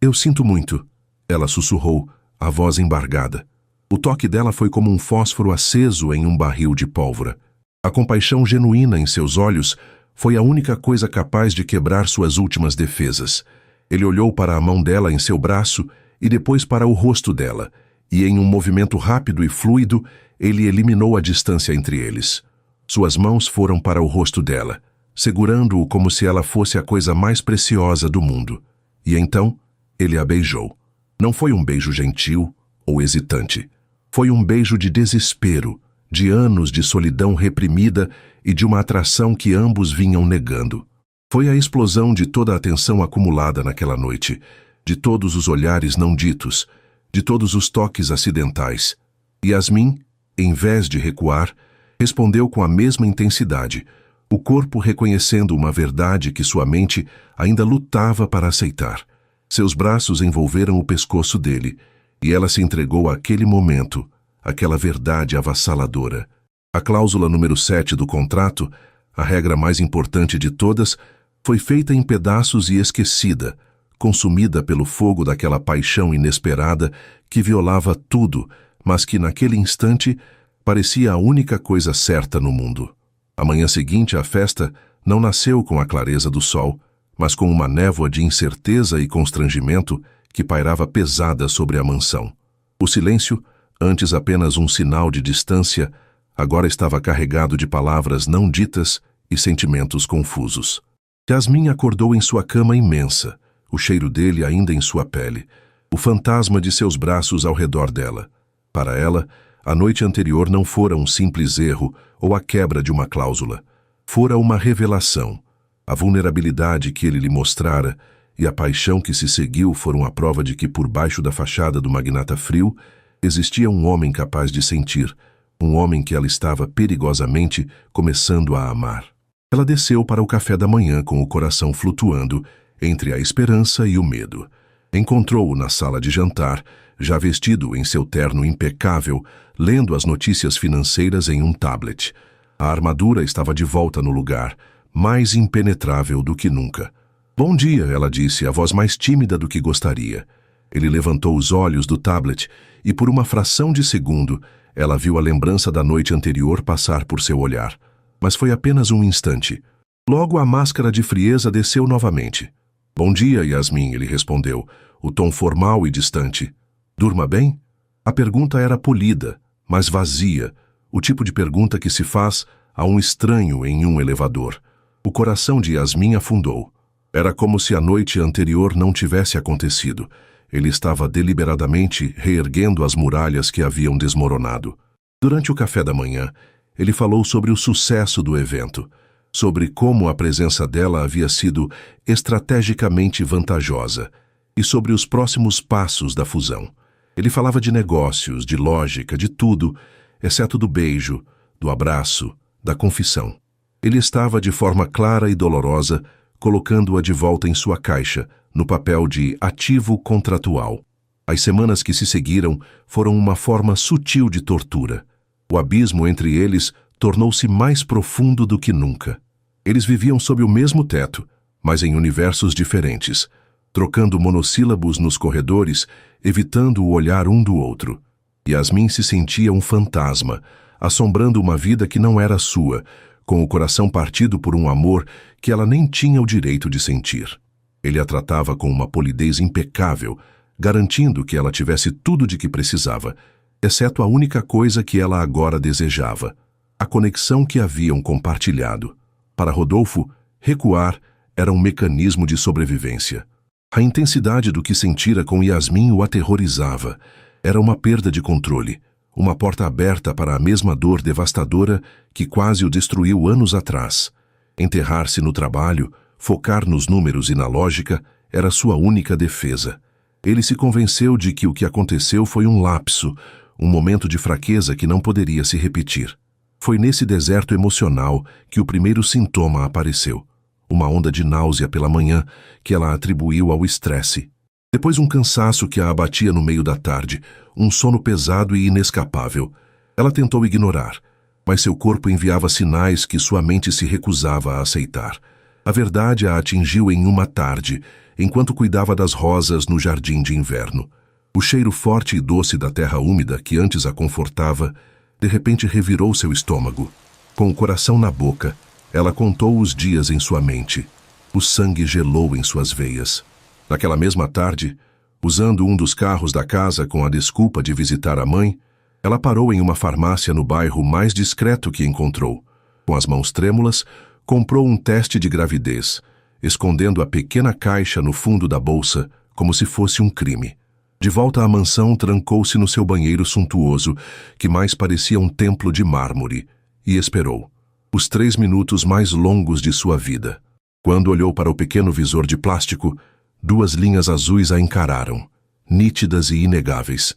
Eu sinto muito, ela sussurrou, a voz embargada. O toque dela foi como um fósforo aceso em um barril de pólvora. A compaixão genuína em seus olhos foi a única coisa capaz de quebrar suas últimas defesas. Ele olhou para a mão dela em seu braço e depois para o rosto dela, e em um movimento rápido e fluido, ele eliminou a distância entre eles. Suas mãos foram para o rosto dela, segurando-o como se ela fosse a coisa mais preciosa do mundo. E então, ele a beijou. Não foi um beijo gentil ou hesitante. Foi um beijo de desespero, de anos de solidão reprimida e de uma atração que ambos vinham negando. Foi a explosão de toda a atenção acumulada naquela noite, de todos os olhares não ditos, de todos os toques acidentais. Yasmin, em vez de recuar, respondeu com a mesma intensidade, o corpo reconhecendo uma verdade que sua mente ainda lutava para aceitar. Seus braços envolveram o pescoço dele, e ela se entregou àquele momento, àquela verdade avassaladora. A cláusula número 7 do contrato, a regra mais importante de todas, foi feita em pedaços e esquecida, consumida pelo fogo daquela paixão inesperada que violava tudo, mas que naquele instante parecia a única coisa certa no mundo. A manhã seguinte à festa não nasceu com a clareza do sol, mas com uma névoa de incerteza e constrangimento que pairava pesada sobre a mansão. O silêncio, antes apenas um sinal de distância, agora estava carregado de palavras não ditas e sentimentos confusos. Yasmin acordou em sua cama imensa, o cheiro dele ainda em sua pele, o fantasma de seus braços ao redor dela. Para ela, a noite anterior não fora um simples erro ou a quebra de uma cláusula. Fora uma revelação. A vulnerabilidade que ele lhe mostrara e a paixão que se seguiu foram a prova de que por baixo da fachada do magnata frio existia um homem capaz de sentir, um homem que ela estava perigosamente começando a amar. Ela desceu para o café da manhã com o coração flutuando entre a esperança e o medo. Encontrou-o na sala de jantar, já vestido em seu terno impecável, lendo as notícias financeiras em um tablet. A armadura estava de volta no lugar, mais impenetrável do que nunca. "Bom dia", ela disse, a voz mais tímida do que gostaria. Ele levantou os olhos do tablet e, por uma fração de segundo, ela viu a lembrança da noite anterior passar por seu olhar. Mas foi apenas um instante. Logo a máscara de frieza desceu novamente. "Bom dia, Yasmin", ele respondeu, o tom formal e distante. "Durma bem?" A pergunta era polida, mas vazia, o tipo de pergunta que se faz a um estranho em um elevador. O coração de Yasmin afundou. Era como se a noite anterior não tivesse acontecido. Ele estava deliberadamente reerguendo as muralhas que haviam desmoronado. Durante o café da manhã, ele falou sobre o sucesso do evento, sobre como a presença dela havia sido estrategicamente vantajosa e sobre os próximos passos da fusão. Ele falava de negócios, de lógica, de tudo, exceto do beijo, do abraço, da confissão. Ele estava de forma clara e dolorosa, colocando-a de volta em sua caixa, no papel de ativo contratual. As semanas que se seguiram foram uma forma sutil de tortura. O abismo entre eles tornou-se mais profundo do que nunca. Eles viviam sob o mesmo teto, mas em universos diferentes, trocando monossílabos nos corredores, evitando o olhar um do outro. Yasmin se sentia um fantasma, assombrando uma vida que não era sua, com o coração partido por um amor que ela nem tinha o direito de sentir. Ele a tratava com uma polidez impecável, garantindo que ela tivesse tudo de que precisava, exceto a única coisa que ela agora desejava, a conexão que haviam compartilhado. Para Rodolfo, recuar era um mecanismo de sobrevivência. A intensidade do que sentira com Yasmin o aterrorizava. Era uma perda de controle, uma porta aberta para a mesma dor devastadora que quase o destruiu anos atrás. Enterrar-se no trabalho, focar nos números e na lógica, era sua única defesa. Ele se convenceu de que o que aconteceu foi um lapso, um momento de fraqueza que não poderia se repetir. Foi nesse deserto emocional que o primeiro sintoma apareceu, uma onda de náusea pela manhã que ela atribuiu ao estresse. Depois um cansaço que a abatia no meio da tarde, um sono pesado e inescapável. Ela tentou ignorar, mas seu corpo enviava sinais que sua mente se recusava a aceitar. A verdade a atingiu em uma tarde, enquanto cuidava das rosas no jardim de inverno. O cheiro forte e doce da terra úmida que antes a confortava, de repente revirou seu estômago. Com o coração na boca, ela contou os dias em sua mente. O sangue gelou em suas veias. Naquela mesma tarde, usando um dos carros da casa com a desculpa de visitar a mãe, ela parou em uma farmácia no bairro mais discreto que encontrou. Com as mãos trêmulas, comprou um teste de gravidez, escondendo a pequena caixa no fundo da bolsa como se fosse um crime. De volta à mansão, trancou-se no seu banheiro suntuoso, que mais parecia um templo de mármore, e esperou. Os 3 minutos mais longos de sua vida. Quando olhou para o pequeno visor de plástico, 2 linhas azuis a encararam, nítidas e inegáveis.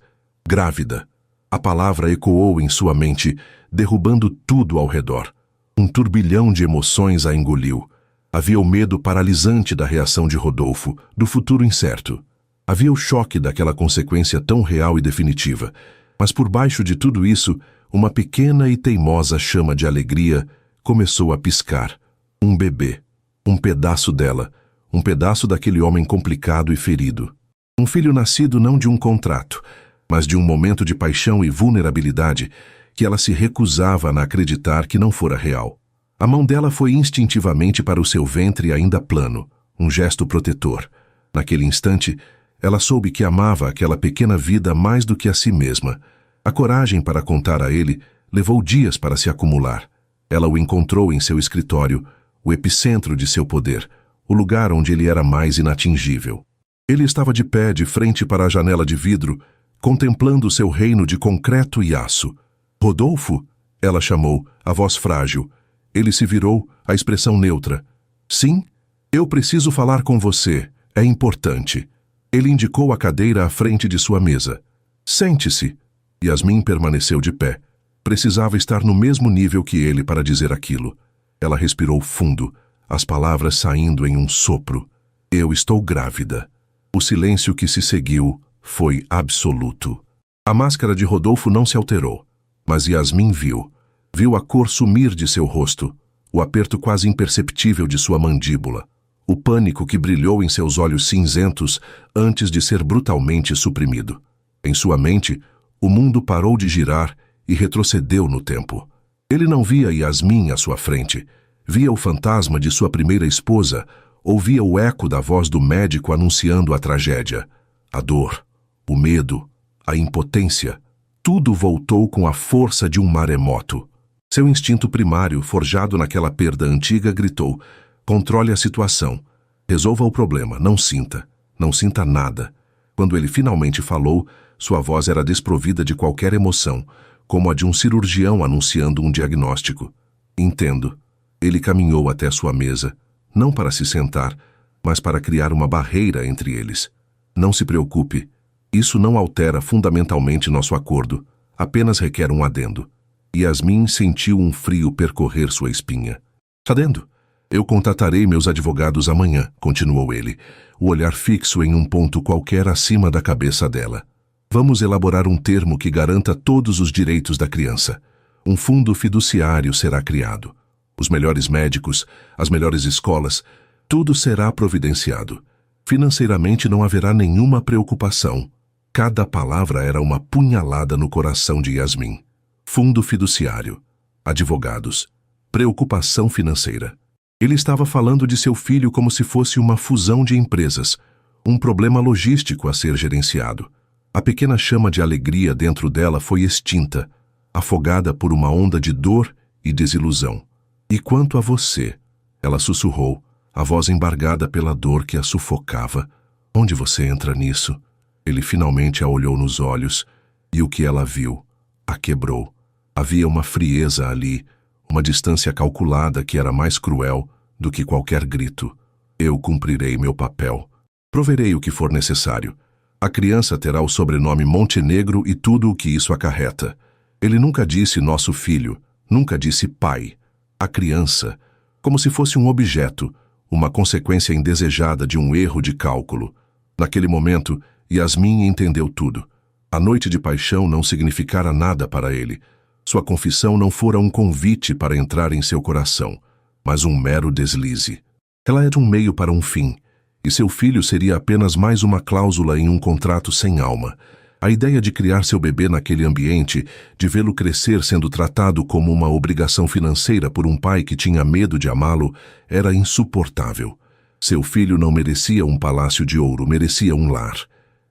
Grávida. A palavra ecoou em sua mente, derrubando tudo ao redor. Um turbilhão de emoções a engoliu. Havia o medo paralisante da reação de Rodolfo, do futuro incerto. Havia o choque daquela consequência tão real e definitiva. Mas por baixo de tudo isso, uma pequena e teimosa chama de alegria começou a piscar. Um bebê. Um pedaço dela. Um pedaço daquele homem complicado e ferido. Um filho nascido não de um contrato, mas de um momento de paixão e vulnerabilidade que ela se recusava a acreditar que não fora real. A mão dela foi instintivamente para o seu ventre ainda plano, um gesto protetor. Naquele instante, ela soube que amava aquela pequena vida mais do que a si mesma. A coragem para contar a ele levou dias para se acumular. Ela o encontrou em seu escritório, o epicentro de seu poder, o lugar onde ele era mais inatingível. Ele estava de pé de frente para a janela de vidro, contemplando seu reino de concreto e aço. Rodolfo? Ela chamou, a voz frágil. Ele se virou, a expressão neutra. Sim? Eu preciso falar com você. É importante. Ele indicou a cadeira à frente de sua mesa. Sente-se. Yasmin permaneceu de pé. Precisava estar no mesmo nível que ele para dizer aquilo. Ela respirou fundo, as palavras saindo em um sopro. Eu estou grávida. O silêncio que se seguiu foi absoluto. A máscara de Rodolfo não se alterou, mas Yasmin viu. Viu a cor sumir de seu rosto, o aperto quase imperceptível de sua mandíbula, o pânico que brilhou em seus olhos cinzentos antes de ser brutalmente suprimido. Em sua mente, o mundo parou de girar e retrocedeu no tempo. Ele não via Yasmin à sua frente, via o fantasma de sua primeira esposa, ouvia o eco da voz do médico anunciando a tragédia. A dor, o medo, a impotência, tudo voltou com a força de um maremoto. Seu instinto primário, forjado naquela perda antiga, gritou: controle a situação. Resolva o problema, não sinta. Não sinta nada. Quando ele finalmente falou, sua voz era desprovida de qualquer emoção, como a de um cirurgião anunciando um diagnóstico. Entendo. Ele caminhou até sua mesa, não para se sentar, mas para criar uma barreira entre eles. Não se preocupe. Isso não altera fundamentalmente nosso acordo, apenas requer um adendo. Yasmin sentiu um frio percorrer sua espinha. Adendo? Eu contatarei meus advogados amanhã, continuou ele, o olhar fixo em um ponto qualquer acima da cabeça dela. Vamos elaborar um termo que garanta todos os direitos da criança. Um fundo fiduciário será criado. Os melhores médicos, as melhores escolas, tudo será providenciado. Financeiramente não haverá nenhuma preocupação. Cada palavra era uma punhalada no coração de Yasmin. Fundo fiduciário, advogados, preocupação financeira. Ele estava falando de seu filho como se fosse uma fusão de empresas, um problema logístico a ser gerenciado. A pequena chama de alegria dentro dela foi extinta, afogada por uma onda de dor e desilusão. E quanto a você? Ela sussurrou, a voz embargada pela dor que a sufocava. Onde você entra nisso? Ele finalmente a olhou nos olhos, e o que ela viu a quebrou. Havia uma frieza ali, uma distância calculada que era mais cruel do que qualquer grito. Eu cumprirei meu papel. Proverei o que for necessário. A criança terá o sobrenome Montenegro e tudo o que isso acarreta. Ele nunca disse nosso filho, nunca disse pai. A criança, como se fosse um objeto, uma consequência indesejada de um erro de cálculo. Naquele momento, Yasmin entendeu tudo. A noite de paixão não significara nada para ele. Sua confissão não fora um convite para entrar em seu coração, mas um mero deslize. Ela era um meio para um fim, e seu filho seria apenas mais uma cláusula em um contrato sem alma. A ideia de criar seu bebê naquele ambiente, de vê-lo crescer sendo tratado como uma obrigação financeira por um pai que tinha medo de amá-lo, era insuportável. Seu filho não merecia um palácio de ouro, merecia um lar.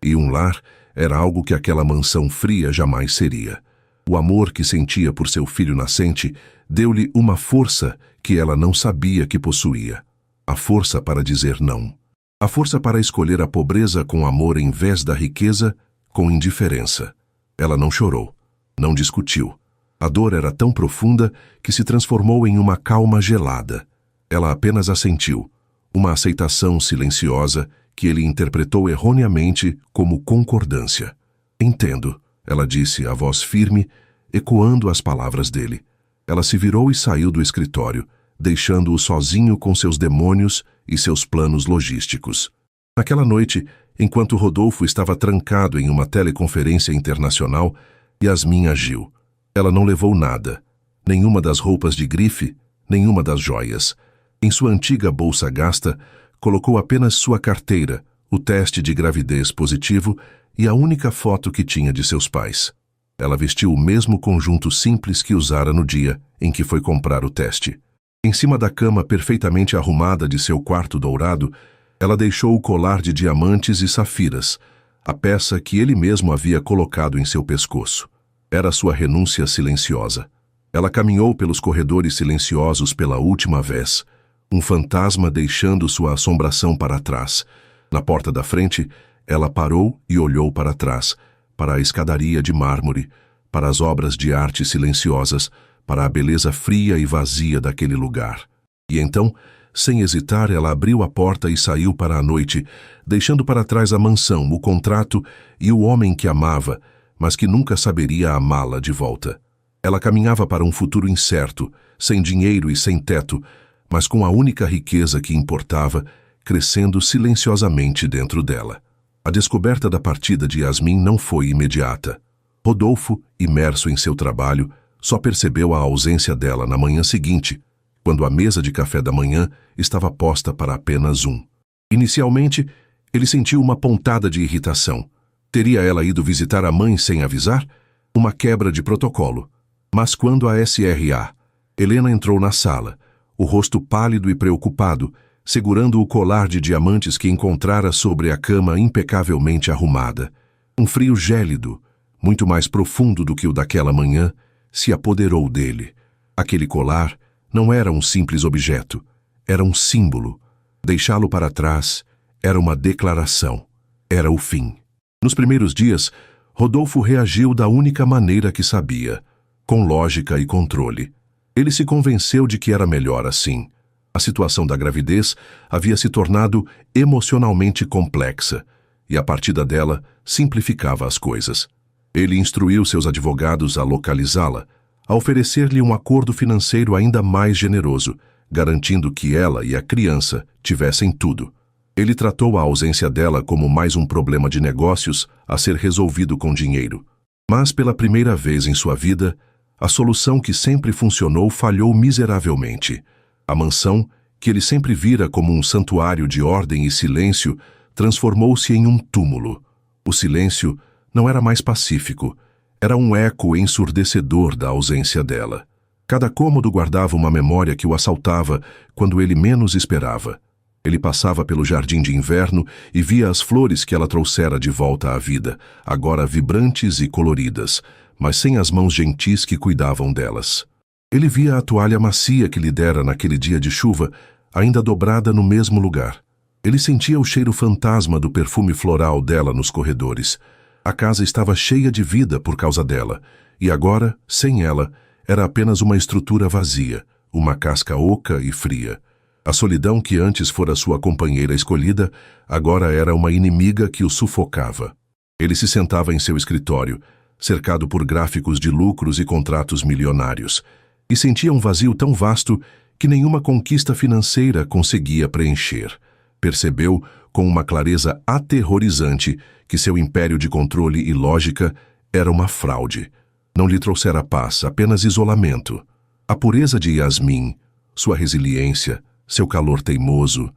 E um lar era algo que aquela mansão fria jamais seria. O amor que sentia por seu filho nascente deu-lhe uma força que ela não sabia que possuía. A força para dizer não. A força para escolher a pobreza com amor em vez da riqueza com indiferença. Ela não chorou, não discutiu. A dor era tão profunda que se transformou em uma calma gelada. Ela apenas assentiu, uma aceitação silenciosa que ele interpretou erroneamente como concordância. Entendo, ela disse, a voz firme, ecoando as palavras dele. Ela se virou e saiu do escritório, deixando-o sozinho com seus demônios e seus planos logísticos. Naquela noite, enquanto Rodolfo estava trancado em uma teleconferência internacional, Yasmin agiu. Ela não levou nada, nenhuma das roupas de grife, nenhuma das joias. Em sua antiga bolsa gasta, colocou apenas sua carteira, o teste de gravidez positivo e a única foto que tinha de seus pais. Ela vestiu o mesmo conjunto simples que usara no dia em que foi comprar o teste. Em cima da cama perfeitamente arrumada de seu quarto dourado, ela deixou o colar de diamantes e safiras, a peça que ele mesmo havia colocado em seu pescoço. Era sua renúncia silenciosa. Ela caminhou pelos corredores silenciosos pela última vez, um fantasma deixando sua assombração para trás. Na porta da frente, ela parou e olhou para trás, para a escadaria de mármore, para as obras de arte silenciosas, para a beleza fria e vazia daquele lugar. E então, sem hesitar, ela abriu a porta e saiu para a noite, deixando para trás a mansão, o contrato e o homem que amava, mas que nunca saberia amá-la de volta. Ela caminhava para um futuro incerto, sem dinheiro e sem teto, mas com a única riqueza que importava, crescendo silenciosamente dentro dela. A descoberta da partida de Yasmin não foi imediata. Rodolfo, imerso em seu trabalho, só percebeu a ausência dela na manhã seguinte, quando a mesa de café da manhã estava posta para apenas um. Inicialmente, ele sentiu uma pontada de irritação. Teria ela ido visitar a mãe sem avisar? Uma quebra de protocolo. Mas quando a SRA, Helena entrou na sala, o rosto pálido e preocupado, segurando o colar de diamantes que encontrara sobre a cama impecavelmente arrumada. Um frio gélido, muito mais profundo do que o daquela manhã, se apoderou dele. Aquele colar não era um simples objeto, era um símbolo. Deixá-lo para trás era uma declaração, era o fim. Nos primeiros dias, Rodolfo reagiu da única maneira que sabia, com lógica e controle. Ele se convenceu de que era melhor assim. A situação da gravidez havia se tornado emocionalmente complexa, e a partida dela simplificava as coisas. Ele instruiu seus advogados a localizá-la, a oferecer-lhe um acordo financeiro ainda mais generoso, garantindo que ela e a criança tivessem tudo. Ele tratou a ausência dela como mais um problema de negócios a ser resolvido com dinheiro. Mas, pela primeira vez em sua vida, a solução que sempre funcionou falhou miseravelmente. A mansão, que ele sempre vira como um santuário de ordem e silêncio, transformou-se em um túmulo. O silêncio não era mais pacífico, era um eco ensurdecedor da ausência dela. Cada cômodo guardava uma memória que o assaltava quando ele menos esperava. Ele passava pelo jardim de inverno e via as flores que ela trouxera de volta à vida, agora vibrantes e coloridas, mas sem as mãos gentis que cuidavam delas. Ele via a toalha macia que lhe dera naquele dia de chuva, ainda dobrada no mesmo lugar. Ele sentia o cheiro fantasma do perfume floral dela nos corredores. A casa estava cheia de vida por causa dela, e agora, sem ela, era apenas uma estrutura vazia, uma casca oca e fria. A solidão que antes fora sua companheira escolhida, agora era uma inimiga que o sufocava. Ele se sentava em seu escritório, cercado por gráficos de lucros e contratos milionários, e sentia um vazio tão vasto que nenhuma conquista financeira conseguia preencher. Percebeu, com uma clareza aterrorizante, que seu império de controle e lógica era uma fraude. Não lhe trouxera paz, apenas isolamento. A pureza de Yasmin, sua resiliência, seu calor teimoso,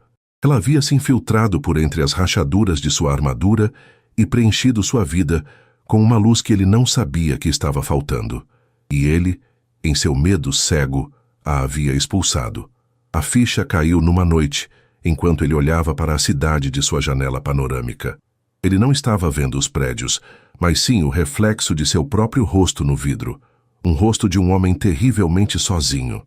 Ela havia se infiltrado por entre as rachaduras de sua armadura e preenchido sua vida com uma luz que ele não sabia que estava faltando. E ele, em seu medo cego, a havia expulsado. A ficha caiu numa noite, enquanto ele olhava para a cidade de sua janela panorâmica. Ele não estava vendo os prédios, mas sim o reflexo de seu próprio rosto no vidro. Um rosto de um homem terrivelmente sozinho.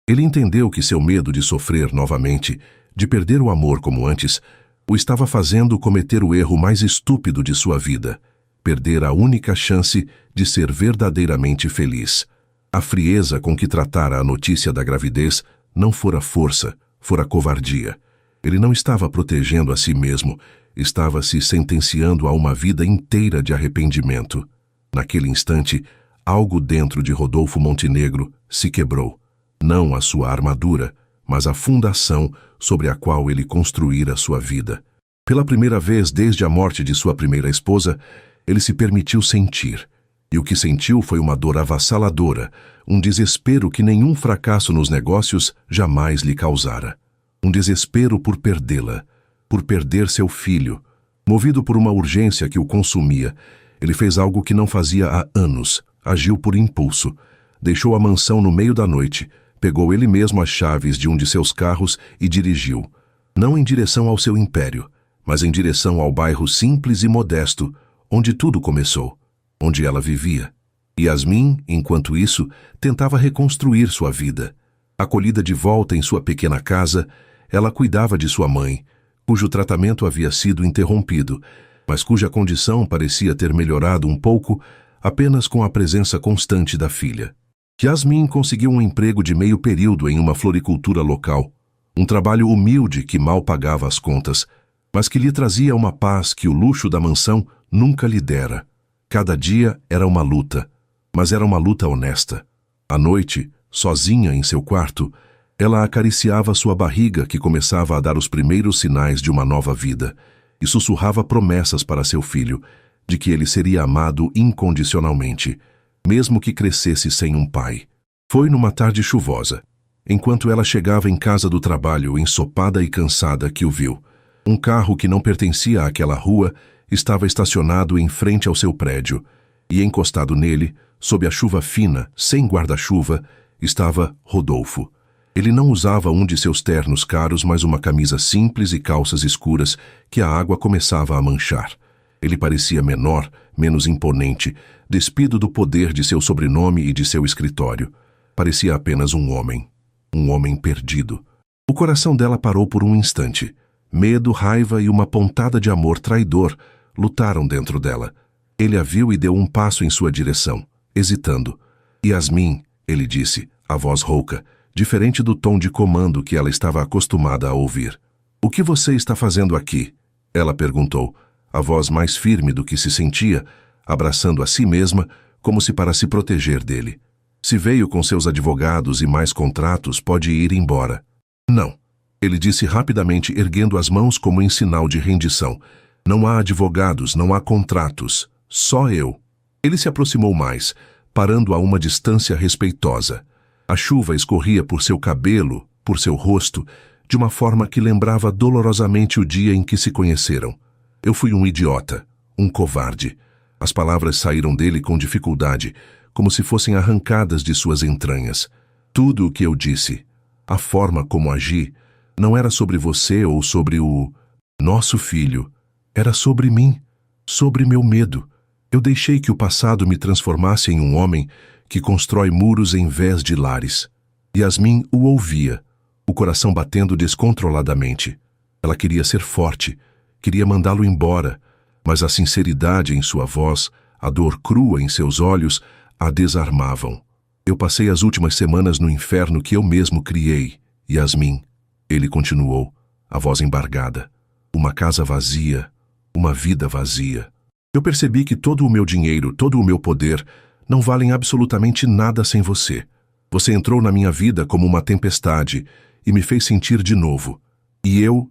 Ele entendeu que seu medo de sofrer novamente, de perder o amor como antes, o estava fazendo cometer o erro mais estúpido de sua vida, perder a única chance de ser verdadeiramente feliz. A frieza com que tratara a notícia da gravidez não fora força, fora covardia. Ele não estava protegendo a si mesmo, estava se sentenciando a uma vida inteira de arrependimento. Naquele instante, algo dentro de Rodolfo Montenegro se quebrou. Não a sua armadura, mas a fundação sobre a qual ele construíra sua vida. Pela primeira vez desde a morte de sua primeira esposa, ele se permitiu sentir. E o que sentiu foi uma dor avassaladora, um desespero que nenhum fracasso nos negócios jamais lhe causara. Um desespero por perdê-la, por perder seu filho. Movido por uma urgência que o consumia, ele fez algo que não fazia há anos, agiu por impulso. Deixou a mansão no meio da noite, pegou ele mesmo as chaves de um de seus carros e dirigiu, não em direção ao seu império, mas em direção ao bairro simples e modesto, onde tudo começou, onde ela vivia. Yasmin, enquanto isso, tentava reconstruir sua vida. Acolhida de volta em sua pequena casa, ela cuidava de sua mãe, cujo tratamento havia sido interrompido, mas cuja condição parecia ter melhorado um pouco apenas com a presença constante da filha. Yasmin conseguiu um emprego de meio período em uma floricultura local, um trabalho humilde que mal pagava as contas, mas que lhe trazia uma paz que o luxo da mansão nunca lhe dera. Cada dia era uma luta, mas era uma luta honesta. À noite, sozinha em seu quarto, ela acariciava sua barriga que começava a dar os primeiros sinais de uma nova vida e sussurrava promessas para seu filho de que ele seria amado incondicionalmente, mesmo que crescesse sem um pai. Foi numa tarde chuvosa, enquanto ela chegava em casa do trabalho, ensopada e cansada, que o viu. Um carro que não pertencia àquela rua estava estacionado em frente ao seu prédio, e encostado nele, sob a chuva fina, sem guarda-chuva, estava Rodolfo. Ele não usava um de seus ternos caros, mas uma camisa simples e calças escuras que a água começava a manchar. Ele parecia menor, menos imponente, despido do poder de seu sobrenome e de seu escritório. Parecia apenas um homem perdido. O coração dela parou por um instante. Medo, raiva e uma pontada de amor traidor lutaram dentro dela. Ele a viu e deu um passo em sua direção, hesitando. Yasmin, ele disse, a voz rouca, diferente do tom de comando que ela estava acostumada a ouvir. O que você está fazendo aqui? Ela perguntou, a voz mais firme do que se sentia, abraçando a si mesma, como se para se proteger dele. Se veio com seus advogados e mais contratos, pode ir embora. Não, ele disse rapidamente, erguendo as mãos como em sinal de rendição. Não há advogados, não há contratos, só eu. Ele se aproximou mais, parando a uma distância respeitosa. A chuva escorria por seu cabelo, por seu rosto, de uma forma que lembrava dolorosamente o dia em que se conheceram. Eu fui um idiota, um covarde. As palavras saíram dele com dificuldade, como se fossem arrancadas de suas entranhas. Tudo o que eu disse, a forma como agi, não era sobre você ou sobre o nosso filho. Era sobre mim, sobre meu medo. Eu deixei que o passado me transformasse em um homem que constrói muros em vez de lares. Yasmin o ouvia, o coração batendo descontroladamente. Ela queria ser forte, queria mandá-lo embora, mas a sinceridade em sua voz, a dor crua em seus olhos, a desarmavam. Eu passei as últimas semanas no inferno que eu mesmo criei, Yasmin. Ele continuou, a voz embargada. Uma casa vazia, uma vida vazia. Eu percebi que todo o meu dinheiro, todo o meu poder, não valem absolutamente nada sem você. Você entrou na minha vida como uma tempestade e me fez sentir de novo. E eu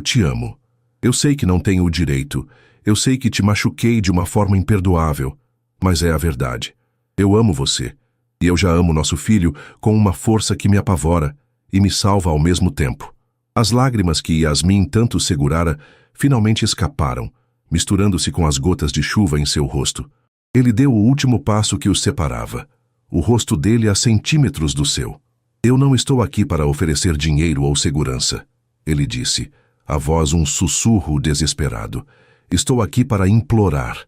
te amo. Eu sei que não tenho o direito. Eu sei que te machuquei de uma forma imperdoável. Mas é a verdade. Eu amo você. E eu já amo nosso filho com uma força que me apavora e me salva ao mesmo tempo. As lágrimas que Yasmin tanto segurara finalmente escaparam, misturando-se com as gotas de chuva em seu rosto. Ele deu o último passo que os separava, o rosto dele a centímetros do seu. Eu não estou aqui para oferecer dinheiro ou segurança, ele disse, a voz um sussurro desesperado. Estou aqui para implorar.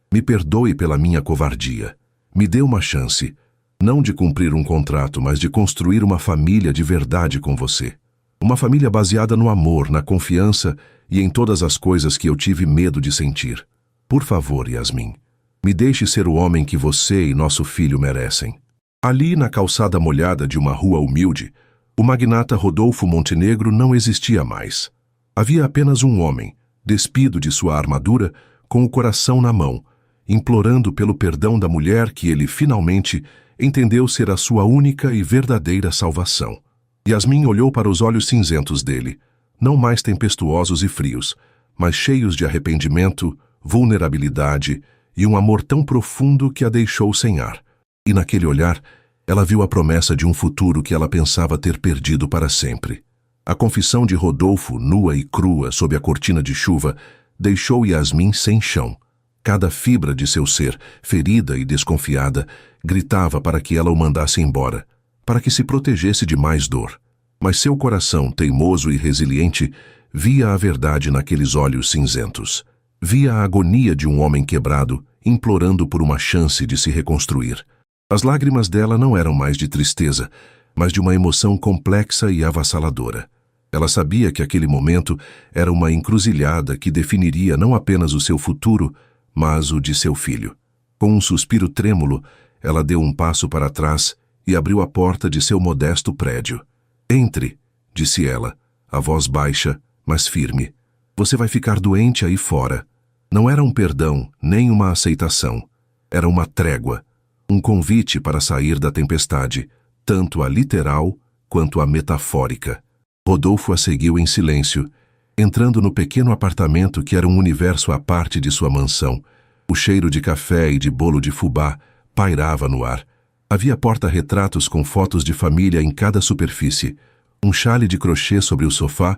Me perdoe pela minha covardia. Me dê uma chance, não de cumprir um contrato, mas de construir uma família de verdade com você. Uma família baseada no amor, na confiança e em todas as coisas que eu tive medo de sentir. Por favor, Yasmin, me deixe ser o homem que você e nosso filho merecem. Ali, na calçada molhada de uma rua humilde, o magnata Rodolfo Montenegro não existia mais. Havia apenas um homem, despido de sua armadura, com o coração na mão, implorando pelo perdão da mulher que ele finalmente entendeu ser a sua única e verdadeira salvação. Yasmin olhou para os olhos cinzentos dele, não mais tempestuosos e frios, mas cheios de arrependimento, vulnerabilidade e um amor tão profundo que a deixou sem ar. E naquele olhar, ela viu a promessa de um futuro que ela pensava ter perdido para sempre. A confissão de Rodolfo, nua e crua sob a cortina de chuva, deixou Yasmin sem chão. Cada fibra de seu ser, ferida e desconfiada, gritava para que ela o mandasse embora, para que se protegesse de mais dor. Mas seu coração, teimoso e resiliente, via a verdade naqueles olhos cinzentos. Via a agonia de um homem quebrado, implorando por uma chance de se reconstruir. As lágrimas dela não eram mais de tristeza, mas de uma emoção complexa e avassaladora. Ela sabia que aquele momento era uma encruzilhada que definiria não apenas o seu futuro, mas o de seu filho. Com um suspiro trêmulo, ela deu um passo para trás e abriu a porta de seu modesto prédio. Entre, disse ela, a voz baixa, mas firme. Você vai ficar doente aí fora. Não era um perdão, nem uma aceitação. Era uma trégua, um convite para sair da tempestade, tanto a literal quanto a metafórica. Rodolfo a seguiu em silêncio, entrando no pequeno apartamento que era um universo à parte de sua mansão. O cheiro de café e de bolo de fubá pairava no ar. Havia porta-retratos com fotos de família em cada superfície, um chale de crochê sobre o sofá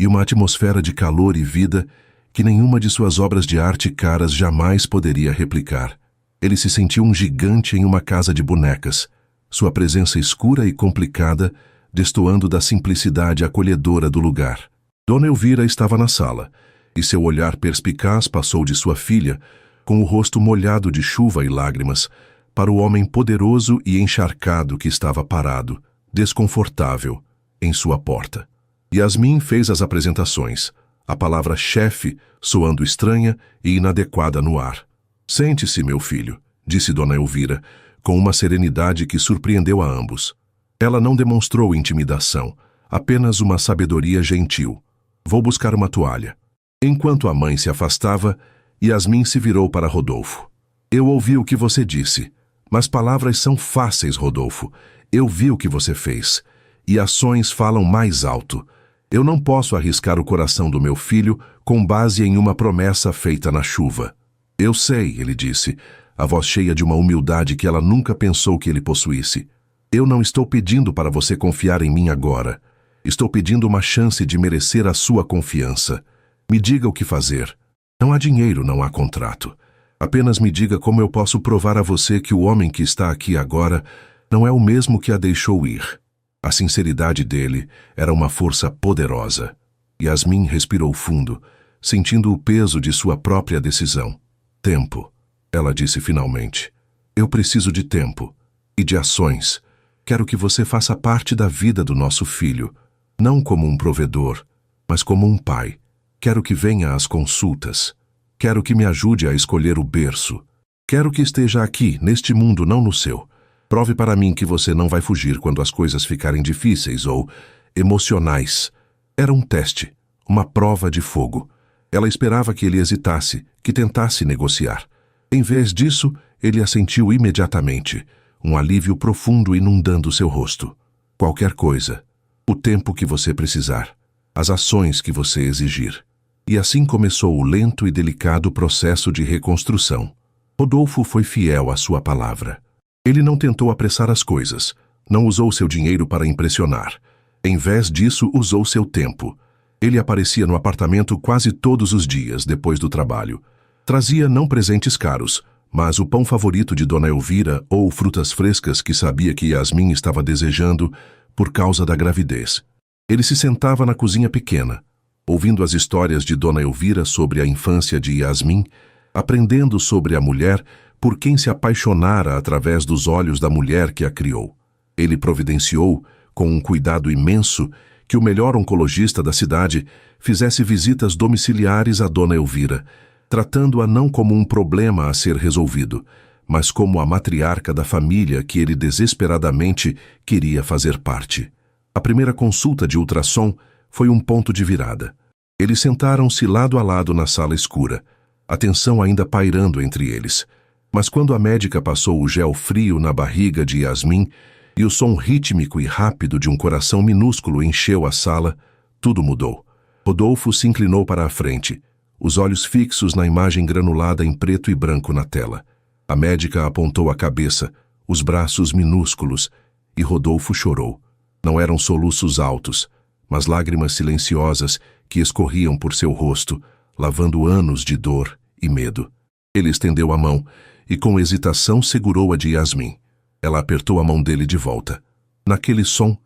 e uma atmosfera de calor e vida que nenhuma de suas obras de arte caras jamais poderia replicar. Ele se sentiu um gigante em uma casa de bonecas, sua presença escura e complicada destoando da simplicidade acolhedora do lugar. Dona Elvira estava na sala, e seu olhar perspicaz passou de sua filha, com o rosto molhado de chuva e lágrimas, para o homem poderoso e encharcado que estava parado, desconfortável, em sua porta. Yasmin fez as apresentações, a palavra chefe soando estranha e inadequada no ar. Sente-se, meu filho, disse Dona Elvira, com uma serenidade que surpreendeu a ambos. Ela não demonstrou intimidação, apenas uma sabedoria gentil. Vou buscar uma toalha. Enquanto a mãe se afastava, Yasmin se virou para Rodolfo. Eu ouvi o que você disse, mas palavras são fáceis, Rodolfo. Eu vi o que você fez, e ações falam mais alto. Eu não posso arriscar o coração do meu filho com base em uma promessa feita na chuva. Eu sei, ele disse, a voz cheia de uma humildade que ela nunca pensou que ele possuísse. Eu não estou pedindo para você confiar em mim agora. Estou pedindo uma chance de merecer a sua confiança. Me diga o que fazer. Não há dinheiro, não há contrato. Apenas me diga como eu posso provar a você que o homem que está aqui agora não é o mesmo que a deixou ir. A sinceridade dele era uma força poderosa. Yasmin respirou fundo, sentindo o peso de sua própria decisão. Tempo, ela disse finalmente. Eu preciso de tempo e de ações. Quero que você faça parte da vida do nosso filho, não como um provedor, mas como um pai. Quero que venha às consultas. Quero que me ajude a escolher o berço. Quero que esteja aqui, neste mundo, não no seu. Prove para mim que você não vai fugir quando as coisas ficarem difíceis ou emocionais. Era um teste, uma prova de fogo. Ela esperava que ele hesitasse, que tentasse negociar. Em vez disso, ele assentiu imediatamente, um alívio profundo inundando seu rosto. Qualquer coisa, o tempo que você precisar, as ações que você exigir. E assim começou o lento e delicado processo de reconstrução. Rodolfo foi fiel à sua palavra. Ele não tentou apressar as coisas, não usou seu dinheiro para impressionar. Em vez disso, usou seu tempo. Ele aparecia no apartamento quase todos os dias, depois do trabalho. Trazia não presentes caros, mas o pão favorito de Dona Elvira ou frutas frescas que sabia que Yasmin estava desejando por causa da gravidez. Ele se sentava na cozinha pequena, ouvindo as histórias de Dona Elvira sobre a infância de Yasmin, aprendendo sobre a mulher por quem se apaixonara através dos olhos da mulher que a criou. Ele providenciou, com um cuidado imenso, que o melhor oncologista da cidade fizesse visitas domiciliares a Dona Elvira, tratando-a não como um problema a ser resolvido, mas como a matriarca da família que ele desesperadamente queria fazer parte. A primeira consulta de ultrassom foi um ponto de virada. Eles sentaram-se lado a lado na sala escura, a tensão ainda pairando entre eles. Mas quando a médica passou o gel frio na barriga de Yasmin e o som rítmico e rápido de um coração minúsculo encheu a sala, tudo mudou. Rodolfo se inclinou para a frente, os olhos fixos na imagem granulada em preto e branco na tela. A médica apontou a cabeça, os braços minúsculos, e Rodolfo chorou. Não eram soluços altos, mas lágrimas silenciosas que escorriam por seu rosto, lavando anos de dor e medo. Ele estendeu a mão e com hesitação segurou a de Yasmin. Ela apertou a mão dele de volta. Naquele som,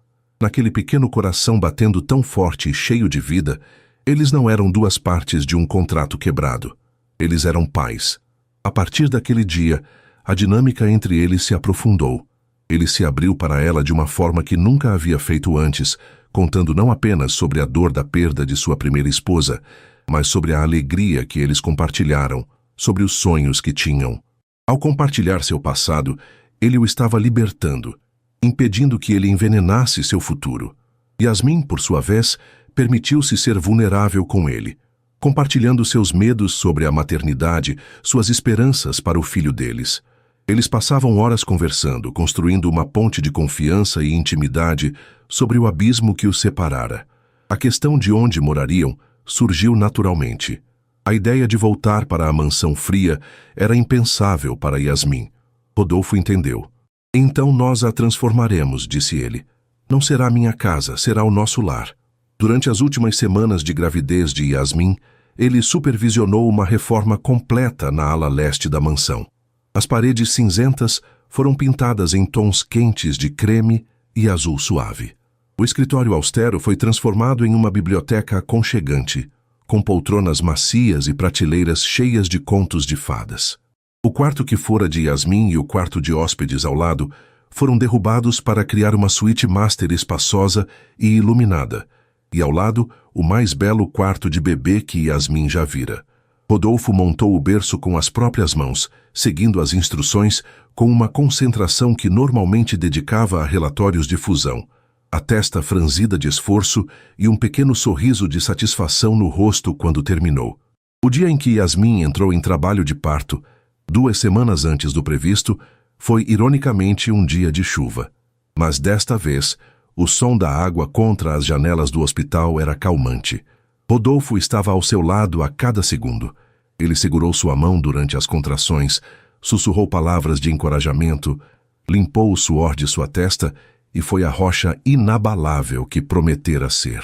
naquele pequeno coração batendo tão forte e cheio de vida, eles não eram duas partes de um contrato quebrado. Eles eram pais. A partir daquele dia, a dinâmica entre eles se aprofundou. Ele se abriu para ela de uma forma que nunca havia feito antes, contando não apenas sobre a dor da perda de sua primeira esposa, mas sobre a alegria que eles compartilharam, sobre os sonhos que tinham. Ao compartilhar seu passado, ele o estava libertando, impedindo que ele envenenasse seu futuro. Yasmin, por sua vez, permitiu-se ser vulnerável com ele, compartilhando seus medos sobre a maternidade, suas esperanças para o filho deles. Eles passavam horas conversando, construindo uma ponte de confiança e intimidade sobre o abismo que os separara. A questão de onde morariam surgiu naturalmente. A ideia de voltar para a mansão fria era impensável para Yasmin. Rodolfo entendeu. Então nós a transformaremos, disse ele. Não será minha casa, será o nosso lar. Durante as últimas semanas de gravidez de Yasmin, ele supervisionou uma reforma completa na ala leste da mansão. As paredes cinzentas foram pintadas em tons quentes de creme e azul suave. O escritório austero foi transformado em uma biblioteca aconchegante, com poltronas macias e prateleiras cheias de contos de fadas. O quarto que fora de Yasmin e o quarto de hóspedes ao lado foram derrubados para criar uma suíte master espaçosa e iluminada, e ao lado o mais belo quarto de bebê que Yasmin já vira. Rodolfo montou o berço com as próprias mãos, seguindo as instruções com uma concentração que normalmente dedicava a relatórios de fusão, a testa franzida de esforço e um pequeno sorriso de satisfação no rosto quando terminou. O dia em que Yasmin entrou em trabalho de parto, 2 semanas antes do previsto, foi ironicamente um dia de chuva. Mas desta vez, o som da água contra as janelas do hospital era calmante. Rodolfo estava ao seu lado a cada segundo. Ele segurou sua mão durante as contrações, sussurrou palavras de encorajamento, limpou o suor de sua testa e foi a rocha inabalável que prometera ser.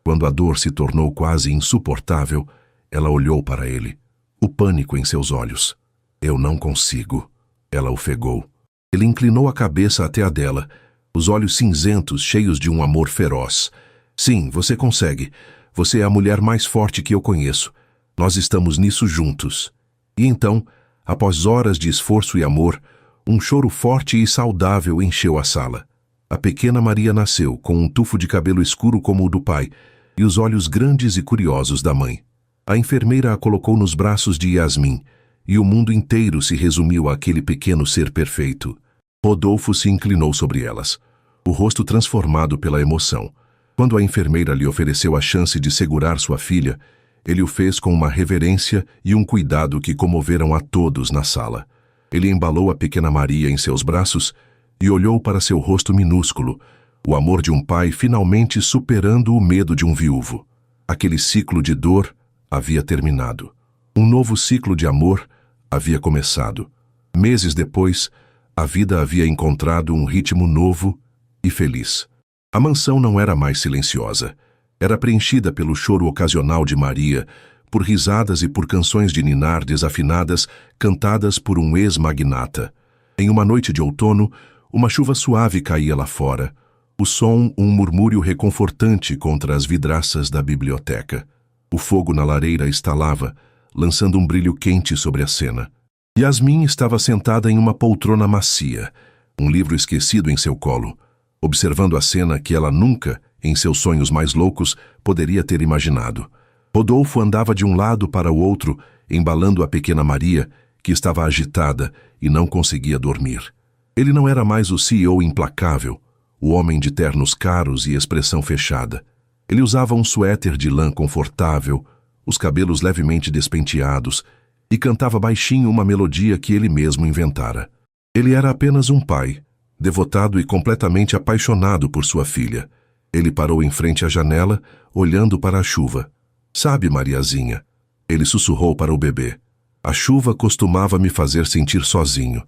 Quando a dor se tornou quase insuportável, ela olhou para ele, o pânico em seus olhos. Eu não consigo. Ela ofegou. Ele inclinou a cabeça até a dela, os olhos cinzentos cheios de um amor feroz. Sim, você consegue. Você é a mulher mais forte que eu conheço. Nós estamos nisso juntos. E então, após horas de esforço e amor, um choro forte e saudável encheu a sala. A pequena Maria nasceu, com um tufo de cabelo escuro como o do pai, e os olhos grandes e curiosos da mãe. A enfermeira a colocou nos braços de Yasmin, e o mundo inteiro se resumiu àquele pequeno ser perfeito. Rodolfo se inclinou sobre elas, o rosto transformado pela emoção. Quando a enfermeira lhe ofereceu a chance de segurar sua filha, ele o fez com uma reverência e um cuidado que comoveram a todos na sala. Ele embalou a pequena Maria em seus braços e olhou para seu rosto minúsculo, o amor de um pai finalmente superando o medo de um viúvo. Aquele ciclo de dor havia terminado. Um novo ciclo de amor havia começado. Meses depois, a vida havia encontrado um ritmo novo e feliz. A mansão não era mais silenciosa. Era preenchida pelo choro ocasional de Maria, por risadas e por canções de ninar desafinadas cantadas por um ex-magnata. Em uma noite de outono, uma chuva suave caía lá fora. O som, um murmúrio reconfortante contra as vidraças da biblioteca. O fogo na lareira estalava, lançando um brilho quente sobre a cena. Yasmin estava sentada em uma poltrona macia, um livro esquecido em seu colo, observando a cena que ela nunca, em seus sonhos mais loucos, poderia ter imaginado. Rodolfo andava de um lado para o outro, embalando a pequena Maria, que estava agitada e não conseguia dormir. Ele não era mais o CEO implacável, o homem de ternos caros e expressão fechada. Ele usava um suéter de lã confortável, os cabelos levemente despenteados, e cantava baixinho uma melodia que ele mesmo inventara. Ele era apenas um pai, devotado e completamente apaixonado por sua filha. Ele parou em frente à janela, olhando para a chuva. "Sabe, Mariazinha", ele sussurrou para o bebê, "a chuva costumava me fazer sentir sozinho.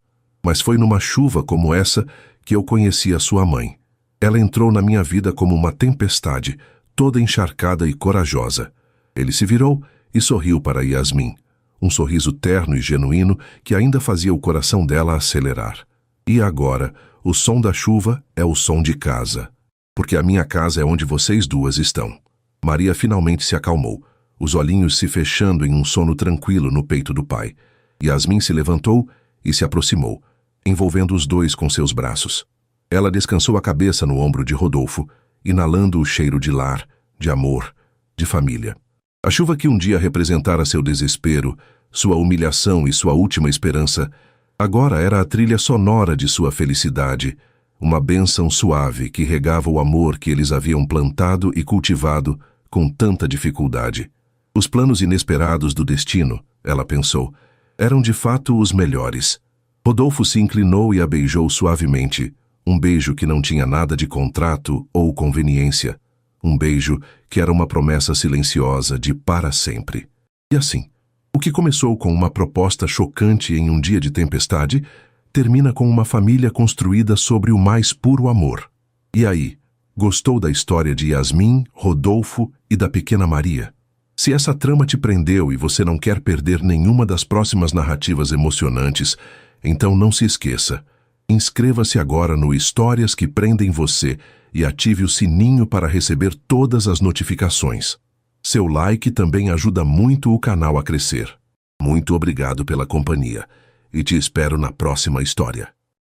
Mas foi numa chuva como essa que eu conheci a sua mãe. Ela entrou na minha vida como uma tempestade, toda encharcada e corajosa." Ele se virou e sorriu para Yasmin, um sorriso terno e genuíno que ainda fazia o coração dela acelerar. "E agora, o som da chuva é o som de casa, porque a minha casa é onde vocês duas estão." Maria finalmente se acalmou, os olhinhos se fechando em um sono tranquilo no peito do pai. Yasmin se levantou e se aproximou, envolvendo os dois com seus braços. Ela descansou a cabeça no ombro de Rodolfo, inalando o cheiro de lar, de amor, de família. A chuva que um dia representara seu desespero, sua humilhação e sua última esperança, agora era a trilha sonora de sua felicidade, uma bênção suave que regava o amor que eles haviam plantado e cultivado com tanta dificuldade. Os planos inesperados do destino, ela pensou, eram de fato os melhores. Rodolfo se inclinou e a beijou suavemente, um beijo que não tinha nada de contrato ou conveniência, um beijo que era uma promessa silenciosa de para sempre. E assim, o que começou com uma proposta chocante em um dia de tempestade, termina com uma família construída sobre o mais puro amor. E aí, gostou da história de Yasmin, Rodolfo e da pequena Maria? Se essa trama te prendeu e você não quer perder nenhuma das próximas narrativas emocionantes, então não se esqueça. Inscreva-se agora no Histórias que Prendem Você e ative o sininho para receber todas as notificações. Seu like também ajuda muito o canal a crescer. Muito obrigado pela companhia e te espero na próxima história.